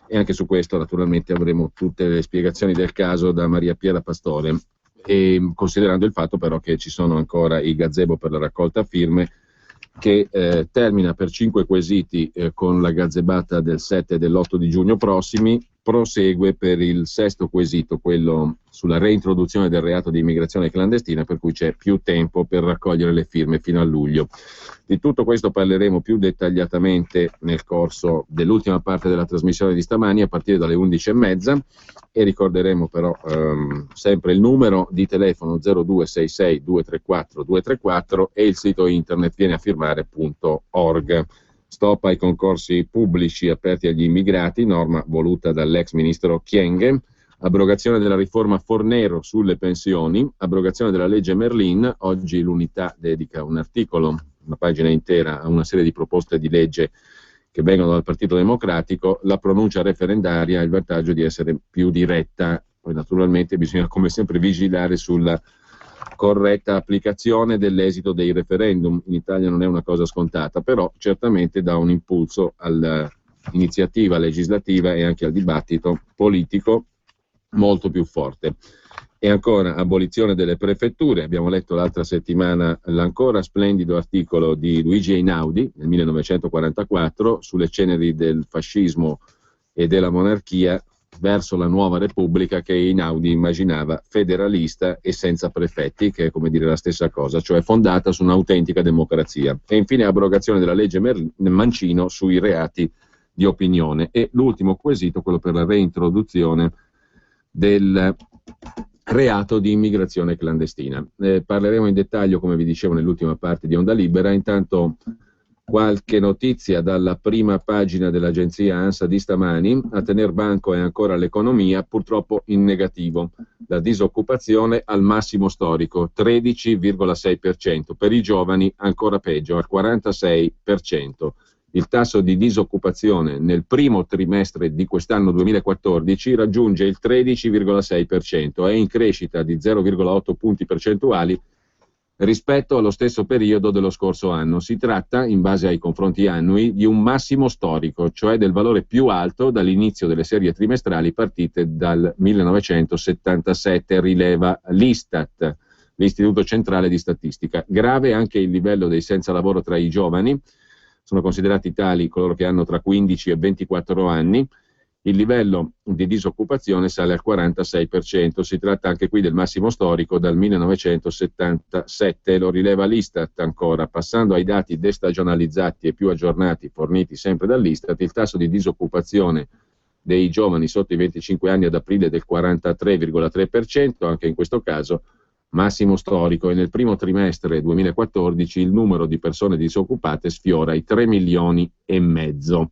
e anche su questo naturalmente avremo tutte le spiegazioni del caso da Maria Piera Pastore, e considerando il fatto però che ci sono ancora i gazebo per la raccolta firme che termina per 5 quesiti con la gazzebata del 7 e dell'8 di giugno prossimi, prosegue per il 6º quesito, quello sulla reintroduzione del reato di immigrazione clandestina, per cui c'è più tempo per raccogliere le firme fino a luglio. Di tutto questo parleremo più dettagliatamente nel corso dell'ultima parte della trasmissione di stamani a partire dalle 11:30, e ricorderemo però sempre il numero di telefono 0266 234 234 e il sito internet vieneafirmare.org. Stop ai concorsi pubblici aperti agli immigrati, norma voluta dall'ex ministro Kyenge, abrogazione della riforma Fornero sulle pensioni, abrogazione della legge Merlin. Oggi l'Unità dedica un articolo, una pagina intera, a una serie di proposte di legge che vengono dal Partito Democratico. La pronuncia referendaria ha il vantaggio di essere più diretta, poi naturalmente bisogna come sempre vigilare sulla corretta applicazione dell'esito dei referendum. In Italia non è una cosa scontata, però certamente dà un impulso all'iniziativa legislativa e anche al dibattito politico molto più forte. E ancora, abolizione delle prefetture. Abbiamo letto l'altra settimana l'ancora splendido articolo di Luigi Einaudi nel 1944 sulle ceneri del fascismo e della monarchia verso la nuova Repubblica, che Einaudi immaginava federalista e senza prefetti, che è come dire la stessa cosa, cioè fondata su un'autentica democrazia. E infine abrogazione della legge Mancino sui reati di opinione. E l'ultimo quesito, quello per la reintroduzione del reato di immigrazione clandestina. Parleremo in dettaglio, come vi dicevo, nell'ultima parte di Onda Libera. Intanto qualche notizia dalla prima pagina dell'agenzia ANSA di stamani. A tener banco è ancora l'economia, purtroppo in negativo. La disoccupazione al massimo storico, 13,6%. Per i giovani ancora peggio, al 46%. Il tasso di disoccupazione nel primo trimestre di quest'anno 2014 raggiunge il 13,6%, è in crescita di 0,8 punti percentuali rispetto allo stesso periodo dello scorso anno. Si tratta, in base ai confronti annui, di un massimo storico, cioè del valore più alto dall'inizio delle serie trimestrali partite dal 1977, rileva l'Istat, l'Istituto Centrale di Statistica. Grave anche il livello dei senza lavoro tra i giovani. Sono considerati tali coloro che hanno tra 15 e 24 anni. Il livello di disoccupazione sale al 46%. Si tratta anche qui del massimo storico dal 1977, lo rileva l'Istat ancora. Passando ai dati destagionalizzati e più aggiornati forniti sempre dall'Istat, il tasso di disoccupazione dei giovani sotto i 25 anni ad aprile è del 43,3%, anche in questo caso massimo storico, e nel primo trimestre 2014 il numero di persone disoccupate sfiora i 3 milioni e mezzo.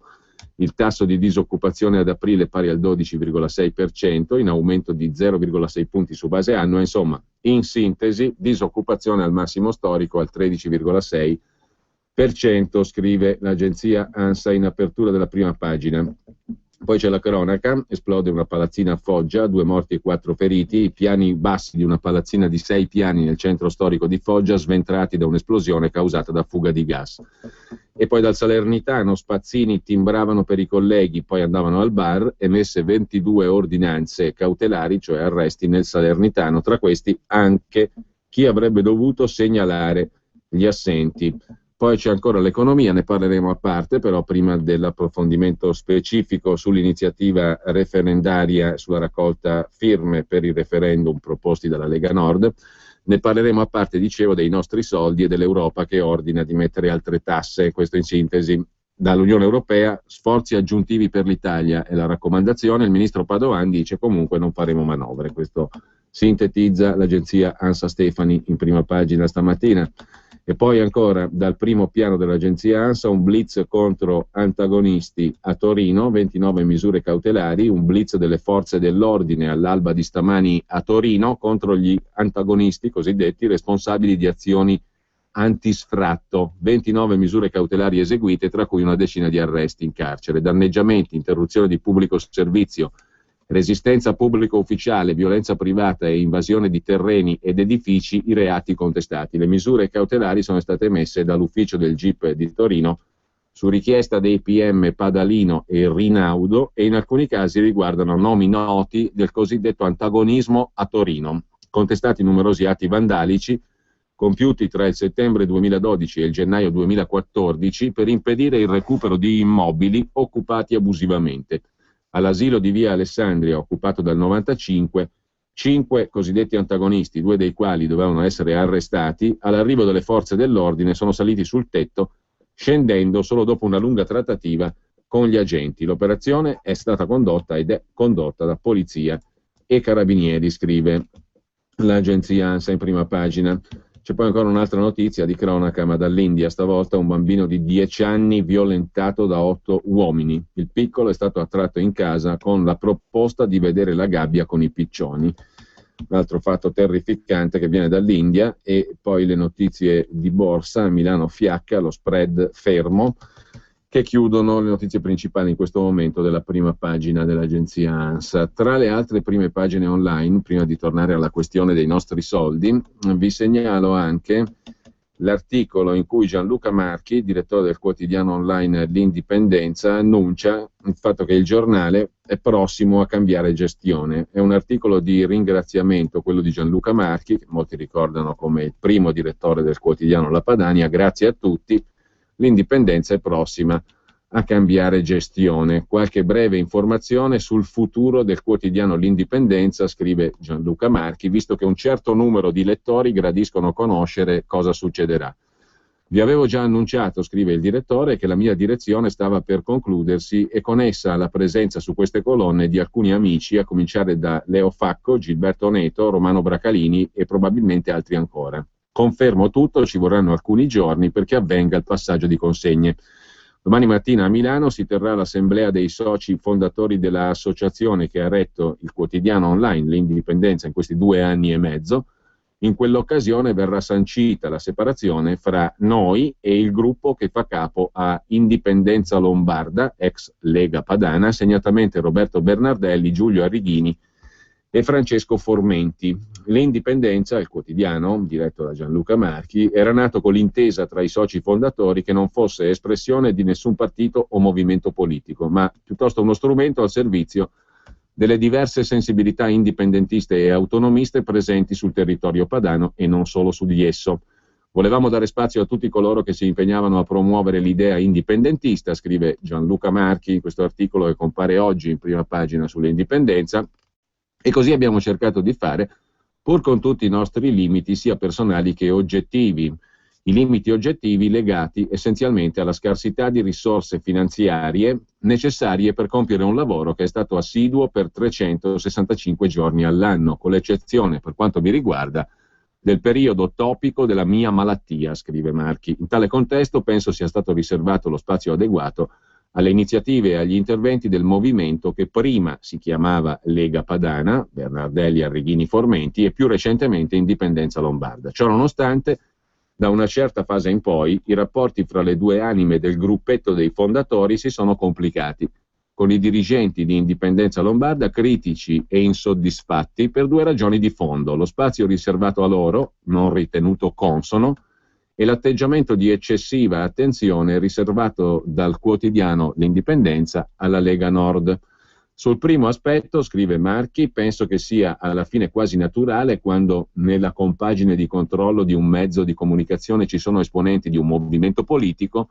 Il tasso di disoccupazione ad aprile è pari al 12,6%, in aumento di 0,6 punti su base annua. Insomma, in sintesi, disoccupazione al massimo storico al 13,6%, scrive l'agenzia ANSA in apertura della prima pagina. Poi c'è la cronaca: esplode una palazzina a Foggia, 2 morti e 4 feriti, i piani bassi di una palazzina di 6 piani nel centro storico di Foggia sventrati da un'esplosione causata da fuga di gas. E poi dal Salernitano, spazzini timbravano per i colleghi, poi andavano al bar, emesse 22 ordinanze cautelari, cioè arresti nel Salernitano, tra questi anche chi avrebbe dovuto segnalare gli assenti. Poi c'è ancora l'economia, ne parleremo a parte, però prima dell'approfondimento specifico sull'iniziativa referendaria sulla raccolta firme per il referendum proposti dalla Lega Nord, ne parleremo a parte, dicevo, dei nostri soldi e dell'Europa che ordina di mettere altre tasse. Questo in sintesi. Dall'Unione Europea sforzi aggiuntivi per l'Italia è la raccomandazione. Il ministro Padoan dice comunque non faremo manovre. Questo sintetizza l'agenzia ANSA Stefani in prima pagina stamattina. E poi ancora dal primo piano dell'agenzia ANSA un blitz contro antagonisti a Torino, 29 misure cautelari, un blitz delle forze dell'ordine all'alba di stamani a Torino contro gli antagonisti cosiddetti responsabili di azioni antisfratto, 29 misure cautelari eseguite, tra cui una decina di arresti in carcere, danneggiamenti, interruzione di pubblico servizio, resistenza pubblico ufficiale, violenza privata e invasione di terreni ed edifici i reati contestati. Le misure cautelari sono state emesse dall'ufficio del GIP di Torino su richiesta dei PM Padalino e Rinaudo, e in alcuni casi riguardano nomi noti del cosiddetto antagonismo a Torino, contestati numerosi atti vandalici compiuti tra il settembre 2012 e il gennaio 2014 per impedire il recupero di immobili occupati abusivamente. All'asilo di via Alessandria, occupato dal 95, 5 cosiddetti antagonisti, 2 dei quali dovevano essere arrestati, all'arrivo delle forze dell'ordine sono saliti sul tetto, scendendo solo dopo una lunga trattativa con gli agenti. L'operazione è stata condotta ed è condotta da polizia e carabinieri, scrive l'agenzia ANSA in prima pagina. C'è poi ancora un'altra notizia di cronaca, ma dall'India, stavolta un bambino di 10 anni violentato da 8 uomini. Il piccolo è stato attratto in casa con la proposta di vedere la gabbia con i piccioni. Un altro fatto terrificante che viene dall'India, e poi le notizie di borsa. Milano fiacca, lo spread fermo, che chiudono le notizie principali in questo momento della prima pagina dell'agenzia ANSA. Tra le altre prime pagine online, prima di tornare alla questione dei nostri soldi, vi segnalo anche l'articolo in cui Gianluca Marchi, direttore del quotidiano online L'Indipendenza, annuncia il fatto che il giornale è prossimo a cambiare gestione. È un articolo di ringraziamento, quello di Gianluca Marchi, che molti ricordano come il primo direttore del quotidiano La Padania. Grazie a tutti. L'Indipendenza è prossima a cambiare gestione. Qualche breve informazione sul futuro del quotidiano L'Indipendenza, scrive Gianluca Marchi, visto che un certo numero di lettori gradiscono conoscere cosa succederà. Vi avevo già annunciato, scrive il direttore, che la mia direzione stava per concludersi e con essa la presenza su queste colonne di alcuni amici, a cominciare da Leo Facco, Gilberto Neto, Romano Bracalini e probabilmente altri ancora. Confermo tutto, ci vorranno alcuni giorni perché avvenga il passaggio di consegne. Domani mattina a Milano si terrà l'assemblea dei soci fondatori dell'associazione che ha retto il quotidiano online L'Indipendenza in questi 2 anni e mezzo. In quell'occasione verrà sancita la separazione fra noi e il gruppo che fa capo a Indipendenza Lombarda, ex Lega Padana, segnatamente Roberto Bernardelli, Giulio Arrighini e Francesco Formenti. L'Indipendenza, il quotidiano, diretto da Gianluca Marchi, era nato con l'intesa tra i soci fondatori che non fosse espressione di nessun partito o movimento politico, ma piuttosto uno strumento al servizio delle diverse sensibilità indipendentiste e autonomiste presenti sul territorio padano e non solo su di esso. Volevamo dare spazio a tutti coloro che si impegnavano a promuovere l'idea indipendentista, scrive Gianluca Marchi in questo articolo che compare oggi in prima pagina sull'Indipendenza, e così abbiamo cercato di fare, pur con tutti i nostri limiti, sia personali che oggettivi. I limiti oggettivi legati essenzialmente alla scarsità di risorse finanziarie necessarie per compiere un lavoro che è stato assiduo per 365 giorni all'anno, con l'eccezione, per quanto mi riguarda, del periodo topico della mia malattia, scrive Marchi. In tale contesto penso sia stato riservato lo spazio adeguato alle iniziative e agli interventi del movimento che prima si chiamava Lega Padana, Bernardelli, Arrighini, Formenti, e più recentemente Indipendenza Lombarda. Ciò nonostante, da una certa fase in poi, i rapporti fra le due anime del gruppetto dei fondatori si sono complicati, con i dirigenti di Indipendenza Lombarda critici e insoddisfatti per 2 ragioni di fondo: lo spazio riservato a loro, non ritenuto consono, e l'atteggiamento di eccessiva attenzione riservato dal quotidiano L'Indipendenza alla Lega Nord. Sul primo aspetto, scrive Marchi, penso che sia alla fine quasi naturale quando nella compagine di controllo di un mezzo di comunicazione ci sono esponenti di un movimento politico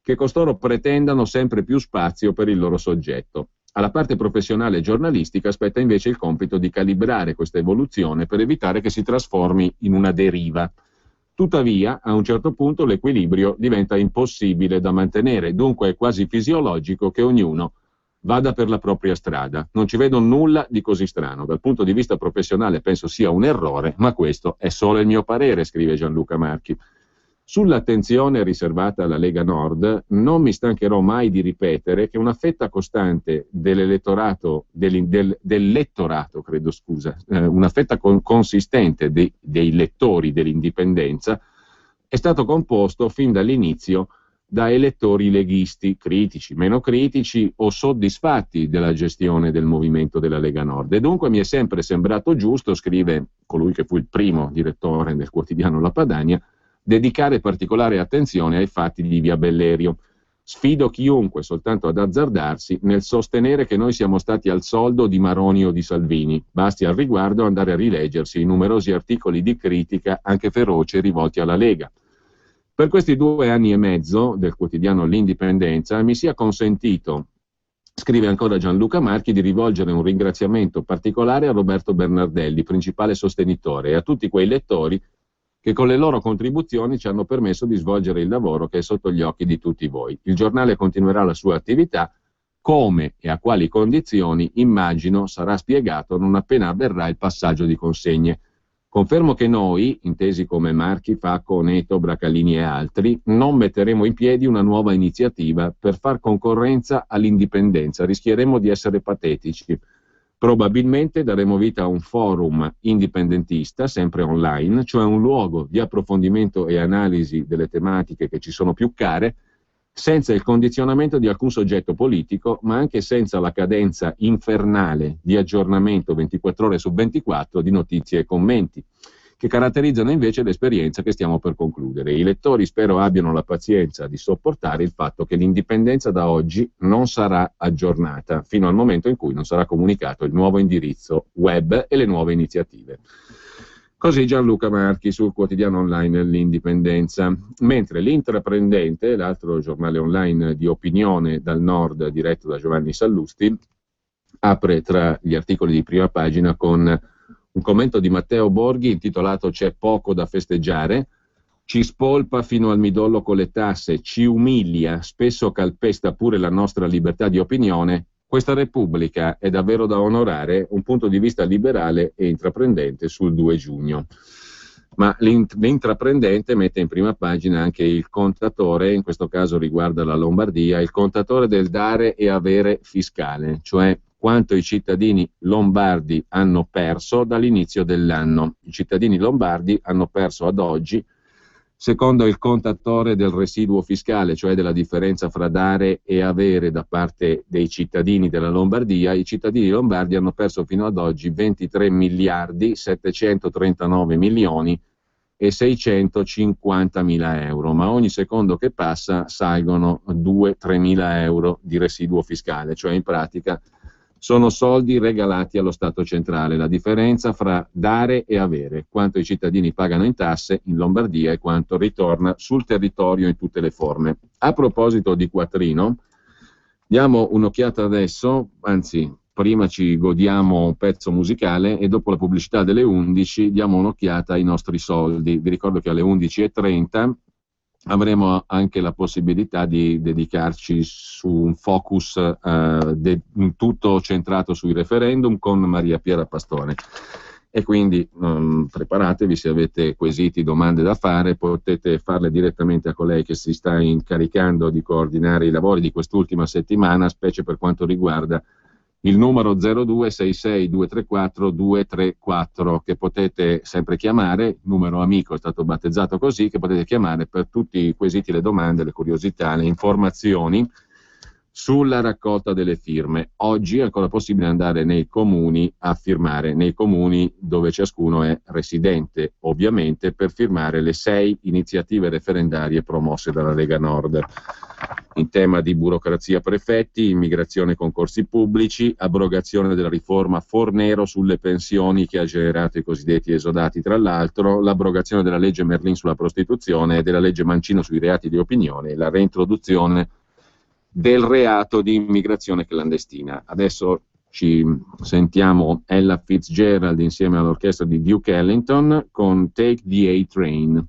che costoro pretendano sempre più spazio per il loro soggetto. Alla parte professionale e giornalistica spetta invece il compito di calibrare questa evoluzione per evitare che si trasformi in una deriva. Tuttavia, a un certo punto l'equilibrio diventa impossibile da mantenere, dunque è quasi fisiologico che ognuno vada per la propria strada. Non ci vedo nulla di così strano. Dal punto di vista professionale penso sia un errore, ma questo è solo il mio parere, scrive Gianluca Marchi. Sull'attenzione riservata alla Lega Nord non mi stancherò mai di ripetere che una fetta costante dell'elettorato, una fetta consistente dei lettori dell'Indipendenza è stato composto fin dall'inizio da elettori leghisti, critici, meno critici o soddisfatti della gestione del movimento della Lega Nord. E dunque mi è sempre sembrato giusto, scrive colui che fu il primo direttore del quotidiano La Padania, dedicare particolare attenzione ai fatti di via Bellerio. Sfido chiunque soltanto ad azzardarsi nel sostenere che noi siamo stati al soldo di Maroni o di Salvini. Basti al riguardo andare a rileggersi i numerosi articoli di critica, anche feroce, rivolti alla Lega. Per questi 2 anni e mezzo del quotidiano L'Indipendenza mi sia consentito, scrive ancora Gianluca Marchi, di rivolgere un ringraziamento particolare a Roberto Bernardelli, principale sostenitore, e a tutti quei lettori che con le loro contribuzioni ci hanno permesso di svolgere il lavoro che è sotto gli occhi di tutti voi. Il giornale continuerà la sua attività, come e a quali condizioni, immagino, sarà spiegato non appena avverrà il passaggio di consegne. Confermo che noi, intesi come Marchi, Facco, Neto, Bracalini e altri, non metteremo in piedi una nuova iniziativa per far concorrenza all'indipendenza. Rischieremo di essere patetici. Probabilmente daremo vita a un forum indipendentista, sempre online, cioè un luogo di approfondimento e analisi delle tematiche che ci sono più care, senza il condizionamento di alcun soggetto politico, ma anche senza la cadenza infernale di aggiornamento 24 ore su 24 di notizie e commenti, che caratterizzano invece l'esperienza che stiamo per concludere. I lettori spero abbiano la pazienza di sopportare il fatto che l'indipendenza da oggi non sarà aggiornata, fino al momento in cui non sarà comunicato il nuovo indirizzo web e le nuove iniziative. Così Gianluca Marchi sul quotidiano online L'Indipendenza. Mentre L'Intraprendente, l'altro giornale online di opinione dal nord diretto da Giovanni Sallusti, apre tra gli articoli di prima pagina con un commento di Matteo Borghi intitolato "C'è poco da festeggiare", ci spolpa fino al midollo con le tasse, ci umilia, spesso calpesta pure la nostra libertà di opinione. Questa Repubblica è davvero da onorare, un punto di vista liberale e intraprendente sul 2 giugno. Ma l'intraprendente mette in prima pagina anche il contatore, in questo caso riguarda la Lombardia, il contatore del dare e avere fiscale, cioè quanto i cittadini lombardi hanno perso dall'inizio dell'anno. I cittadini lombardi hanno perso ad oggi, secondo il contatore del residuo fiscale, cioè della differenza fra dare e avere da parte dei cittadini della Lombardia, i cittadini lombardi hanno perso fino ad oggi 23 miliardi 739 milioni e 650 mila euro, ma ogni secondo che passa salgono 2-3 mila euro di residuo fiscale, cioè in pratica sono soldi regalati allo Stato centrale, la differenza fra dare e avere, quanto i cittadini pagano in tasse in Lombardia e quanto ritorna sul territorio in tutte le forme. A proposito di quattrino, diamo un'occhiata adesso, anzi prima ci godiamo un pezzo musicale e dopo la pubblicità delle 11 diamo un'occhiata ai nostri soldi. Vi ricordo che alle 11:30 avremo anche la possibilità di dedicarci su un focus tutto centrato sui referendum con Maria Piera Pastore. E quindi preparatevi, se avete quesiti, domande da fare, potete farle direttamente a colei che si sta incaricando di coordinare i lavori di quest'ultima settimana, specie per quanto riguarda il numero 0266234234 che potete sempre chiamare, numero amico è stato battezzato così, che potete chiamare per tutti i quesiti, le domande, le curiosità, le informazioni sulla raccolta delle firme. Oggi è ancora possibile andare nei comuni a firmare, nei comuni dove ciascuno è residente, ovviamente, per firmare le 6 iniziative referendarie promosse dalla Lega Nord. In tema di burocrazia prefetti, immigrazione concorsi pubblici, abrogazione della riforma Fornero sulle pensioni che ha generato i cosiddetti esodati, tra l'altro, l'abrogazione della legge Merlin sulla prostituzione e della legge Mancino sui reati di opinione e la reintroduzione del reato di immigrazione clandestina. Adesso ci sentiamo Ella Fitzgerald insieme all'orchestra di Duke Ellington con Take the A-Train.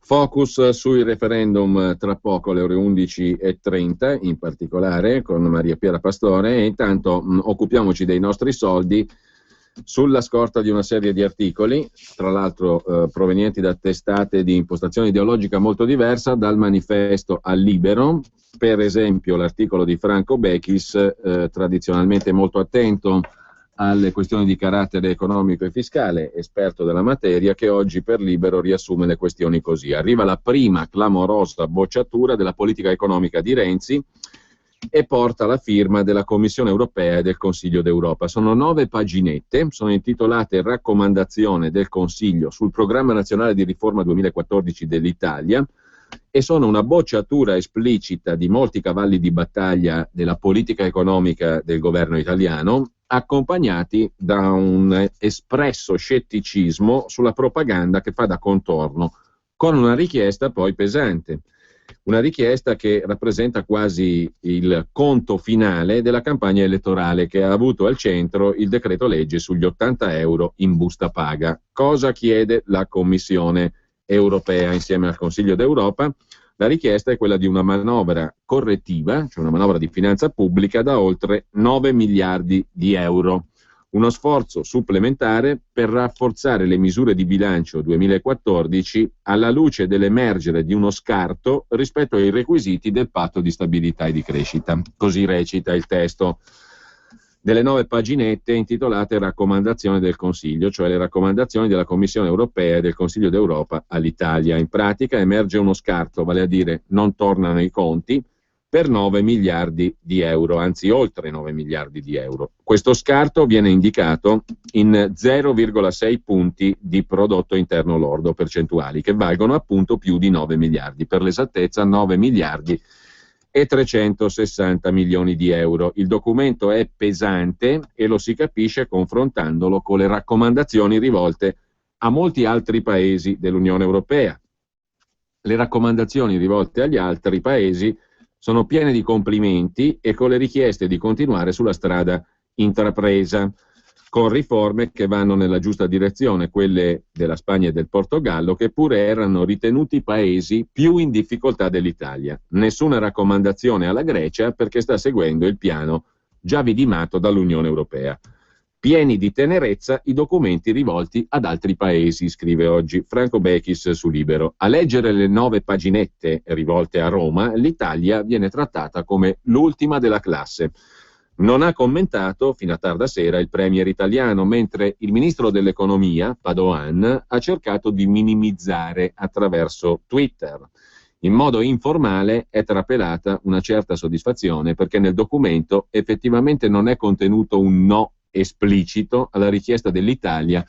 Focus sui referendum tra poco alle ore 11:30, in particolare con Maria Piera Pastore, e intanto occupiamoci dei nostri soldi sulla scorta di una serie di articoli, tra l'altro provenienti da testate di impostazione ideologica molto diversa, dal Manifesto al Libero. Per esempio l'articolo di Franco Bechis, tradizionalmente molto attento alle questioni di carattere economico e fiscale, esperto della materia, che oggi per Libero riassume le questioni così. Arriva la prima clamorosa bocciatura della politica economica di Renzi e porta la firma della Commissione europea e del Consiglio d'Europa. Sono 9 paginette, sono intitolate Raccomandazione del Consiglio sul Programma Nazionale di Riforma 2014 dell'Italia, e sono una bocciatura esplicita di molti cavalli di battaglia della politica economica del governo italiano, accompagnati da un espresso scetticismo sulla propaganda che fa da contorno, con una richiesta poi pesante, una richiesta che rappresenta quasi il conto finale della campagna elettorale, che ha avuto al centro il decreto legge sugli 80 euro in busta paga. Cosa chiede la Commissione europea insieme al Consiglio d'Europa? La richiesta è quella di una manovra correttiva, cioè una manovra di finanza pubblica da oltre 9 miliardi di euro. Uno sforzo supplementare per rafforzare le misure di bilancio 2014 alla luce dell'emergere di uno scarto rispetto ai requisiti del patto di stabilità e di crescita. Così recita il testo delle 9 paginette intitolate Raccomandazioni del Consiglio, cioè le raccomandazioni della Commissione europea e del Consiglio d'Europa all'Italia. In pratica emerge uno scarto, vale a dire non tornano i conti, per 9 miliardi di euro, anzi oltre 9 miliardi di euro. Questo scarto viene indicato in 0,6 punti di prodotto interno lordo percentuali, che valgono appunto più di 9 miliardi, per l'esattezza 9 miliardi e 360 milioni di euro. Il documento è pesante e lo si capisce confrontandolo con le raccomandazioni rivolte a molti altri paesi dell'Unione Europea. Le raccomandazioni rivolte agli altri paesi sono piene di complimenti e con le richieste di continuare sulla strada intrapresa, con riforme che vanno nella giusta direzione, quelle della Spagna e del Portogallo, che pure erano ritenuti paesi più in difficoltà dell'Italia. Nessuna raccomandazione alla Grecia, perché sta seguendo il piano già vidimato dall'Unione Europea. Pieni di tenerezza i documenti rivolti ad altri paesi, scrive oggi Franco Bechis su Libero. A leggere le 9 paginette rivolte a Roma, l'Italia viene trattata come l'ultima della classe. Non ha commentato fino a tarda sera il premier italiano, mentre il ministro dell'economia, Padoan, ha cercato di minimizzare attraverso Twitter. In modo informale è trapelata una certa soddisfazione, perché nel documento effettivamente non è contenuto un no esplicito alla richiesta dell'Italia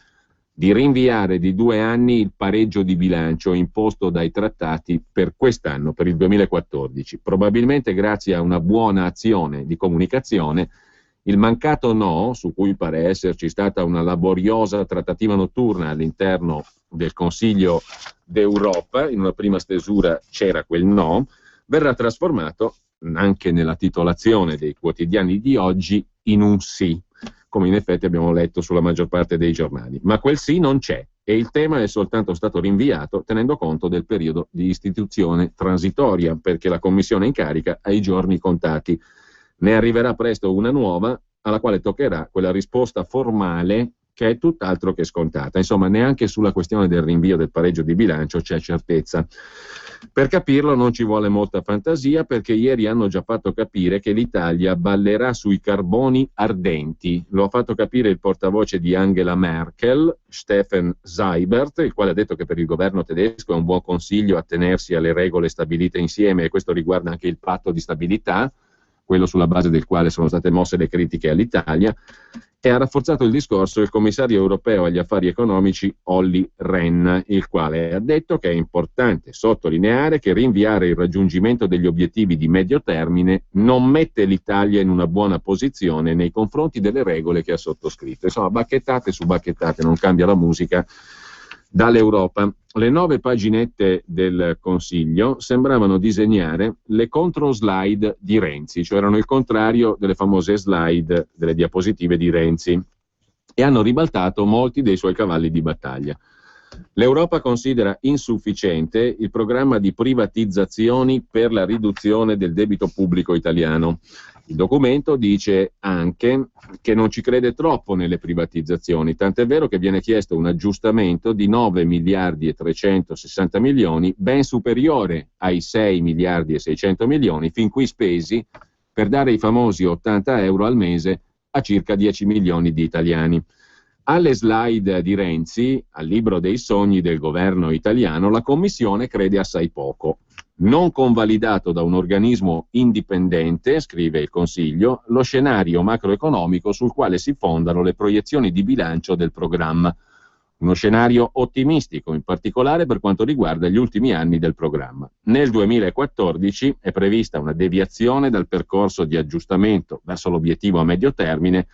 di rinviare di 2 anni il pareggio di bilancio imposto dai trattati per quest'anno, per il 2014. Probabilmente grazie a una buona azione di comunicazione, il mancato no, su cui pare esserci stata una laboriosa trattativa notturna all'interno del Consiglio d'Europa, in una prima stesura c'era quel no, verrà trasformato anche nella titolazione dei quotidiani di oggi in un sì, come in effetti abbiamo letto sulla maggior parte dei giornali. Ma quel sì non c'è e il tema è soltanto stato rinviato tenendo conto del periodo di istituzione transitoria, perché la commissione in carica ha i giorni contati. Ne arriverà presto una nuova, alla quale toccherà quella risposta formale che è tutt'altro che scontata. Insomma, neanche sulla questione del rinvio del pareggio di bilancio c'è certezza. Per capirlo non ci vuole molta fantasia, perché ieri hanno già fatto capire che l'Italia ballerà sui carboni ardenti. Lo ha fatto capire il portavoce di Angela Merkel, Steffen Seibert, il quale ha detto che per il governo tedesco è un buon consiglio attenersi alle regole stabilite insieme, e questo riguarda anche il patto di stabilità, quello sulla base del quale sono state mosse le critiche all'Italia, e ha rafforzato il discorso il commissario europeo agli affari economici Olli Rehn, il quale ha detto che è importante sottolineare che rinviare il raggiungimento degli obiettivi di medio termine non mette l'Italia in una buona posizione nei confronti delle regole che ha sottoscritto. Insomma, bacchettate su bacchettate, non cambia la musica dall'Europa. Le 9 paginette del Consiglio sembravano disegnare le controslide di Renzi, cioè erano il contrario delle famose slide, delle diapositive di Renzi, e hanno ribaltato molti dei suoi cavalli di battaglia. L'Europa considera insufficiente il programma di privatizzazioni per la riduzione del debito pubblico italiano. Il documento dice anche che non ci crede troppo nelle privatizzazioni, tant'è vero che viene chiesto un aggiustamento di 9 miliardi e 360 milioni, ben superiore ai 6 miliardi e 600 milioni fin qui spesi per dare i famosi 80 euro al mese a circa 10 milioni di italiani. Alle slide di Renzi, al libro dei sogni del governo italiano, la Commissione crede assai poco. Non convalidato da un organismo indipendente, scrive il Consiglio, lo scenario macroeconomico sul quale si fondano le proiezioni di bilancio del programma. Uno scenario ottimistico, in particolare per quanto riguarda gli ultimi anni del programma. Nel 2014 è prevista una deviazione dal percorso di aggiustamento verso l'obiettivo a medio termine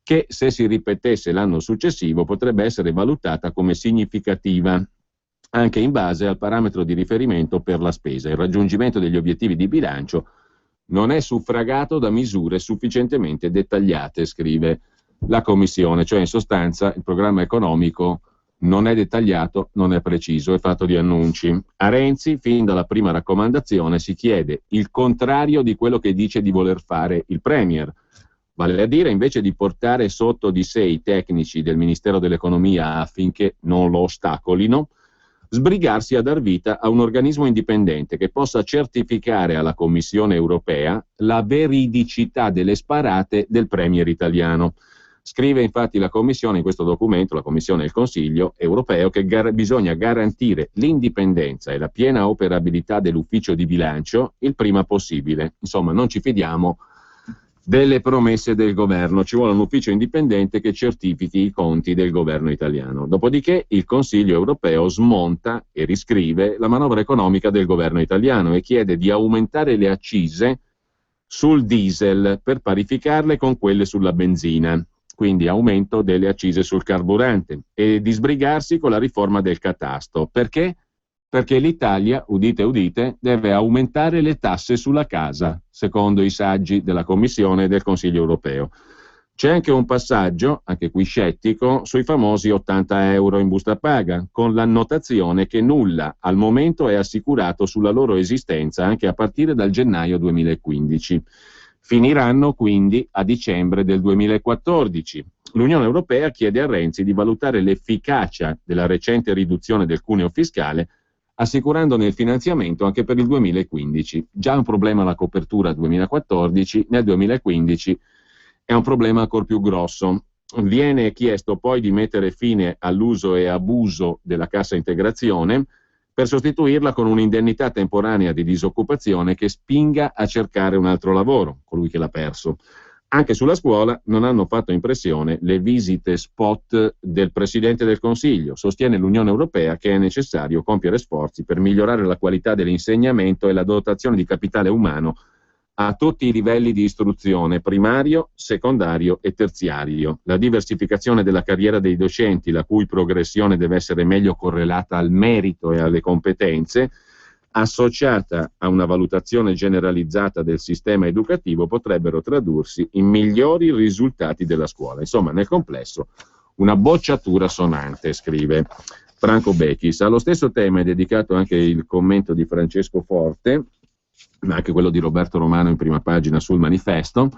che, se si ripetesse l'anno successivo, potrebbe essere valutata come significativa, anche in base al parametro di riferimento per la spesa. Il raggiungimento degli obiettivi di bilancio non è suffragato da misure sufficientemente dettagliate, scrive la Commissione, cioè in sostanza il programma economico non è dettagliato, non è preciso, è fatto di annunci. A Renzi, fin dalla prima raccomandazione, si chiede il contrario di quello che dice di voler fare il Premier, vale a dire, invece di portare sotto di sé i tecnici del Ministero dell'Economia affinché non lo ostacolino, sbrigarsi a dar vita a un organismo indipendente che possa certificare alla Commissione europea la veridicità delle sparate del Premier italiano. Scrive infatti la Commissione in questo documento, la Commissione e il Consiglio europeo, che bisogna garantire l'indipendenza e la piena operabilità dell'ufficio di bilancio il prima possibile. Insomma, non ci fidiamo delle promesse del governo, ci vuole un ufficio indipendente che certifichi i conti del governo italiano. Dopodiché il Consiglio europeo smonta e riscrive la manovra economica del governo italiano e chiede di aumentare le accise sul diesel per parificarle con quelle sulla benzina, quindi aumento delle accise sul carburante, e di sbrigarsi con la riforma del catasto. Perché? Perché l'Italia, udite udite, deve aumentare le tasse sulla casa, secondo i saggi della Commissione e del Consiglio europeo. C'è anche un passaggio, anche qui scettico, sui famosi 80 euro in busta paga, con l'annotazione che nulla al momento è assicurato sulla loro esistenza anche a partire dal gennaio 2015. Finiranno quindi a dicembre del 2014. L'Unione Europea chiede a Renzi di valutare l'efficacia della recente riduzione del cuneo fiscale, assicurandone il finanziamento anche per il 2015. Già un problema la copertura 2014, nel 2015 è un problema ancora più grosso. Viene chiesto poi di mettere fine all'uso e abuso della cassa integrazione per sostituirla con un'indennità temporanea di disoccupazione che spinga a cercare un altro lavoro, colui che l'ha perso. Anche sulla scuola non hanno fatto impressione le visite spot del Presidente del Consiglio. Sostiene l'Unione Europea che è necessario compiere sforzi per migliorare la qualità dell'insegnamento e la dotazione di capitale umano a tutti i livelli di istruzione, primario, secondario e terziario. La diversificazione della carriera dei docenti, la cui progressione deve essere meglio correlata al merito e alle competenze, associata a una valutazione generalizzata del sistema educativo, potrebbero tradursi in migliori risultati della scuola. Insomma, nel complesso, una bocciatura sonante, scrive Franco Bechis. Allo stesso tema è dedicato anche il commento di Francesco Forte, ma anche quello di Roberto Romano in prima pagina sul Manifesto.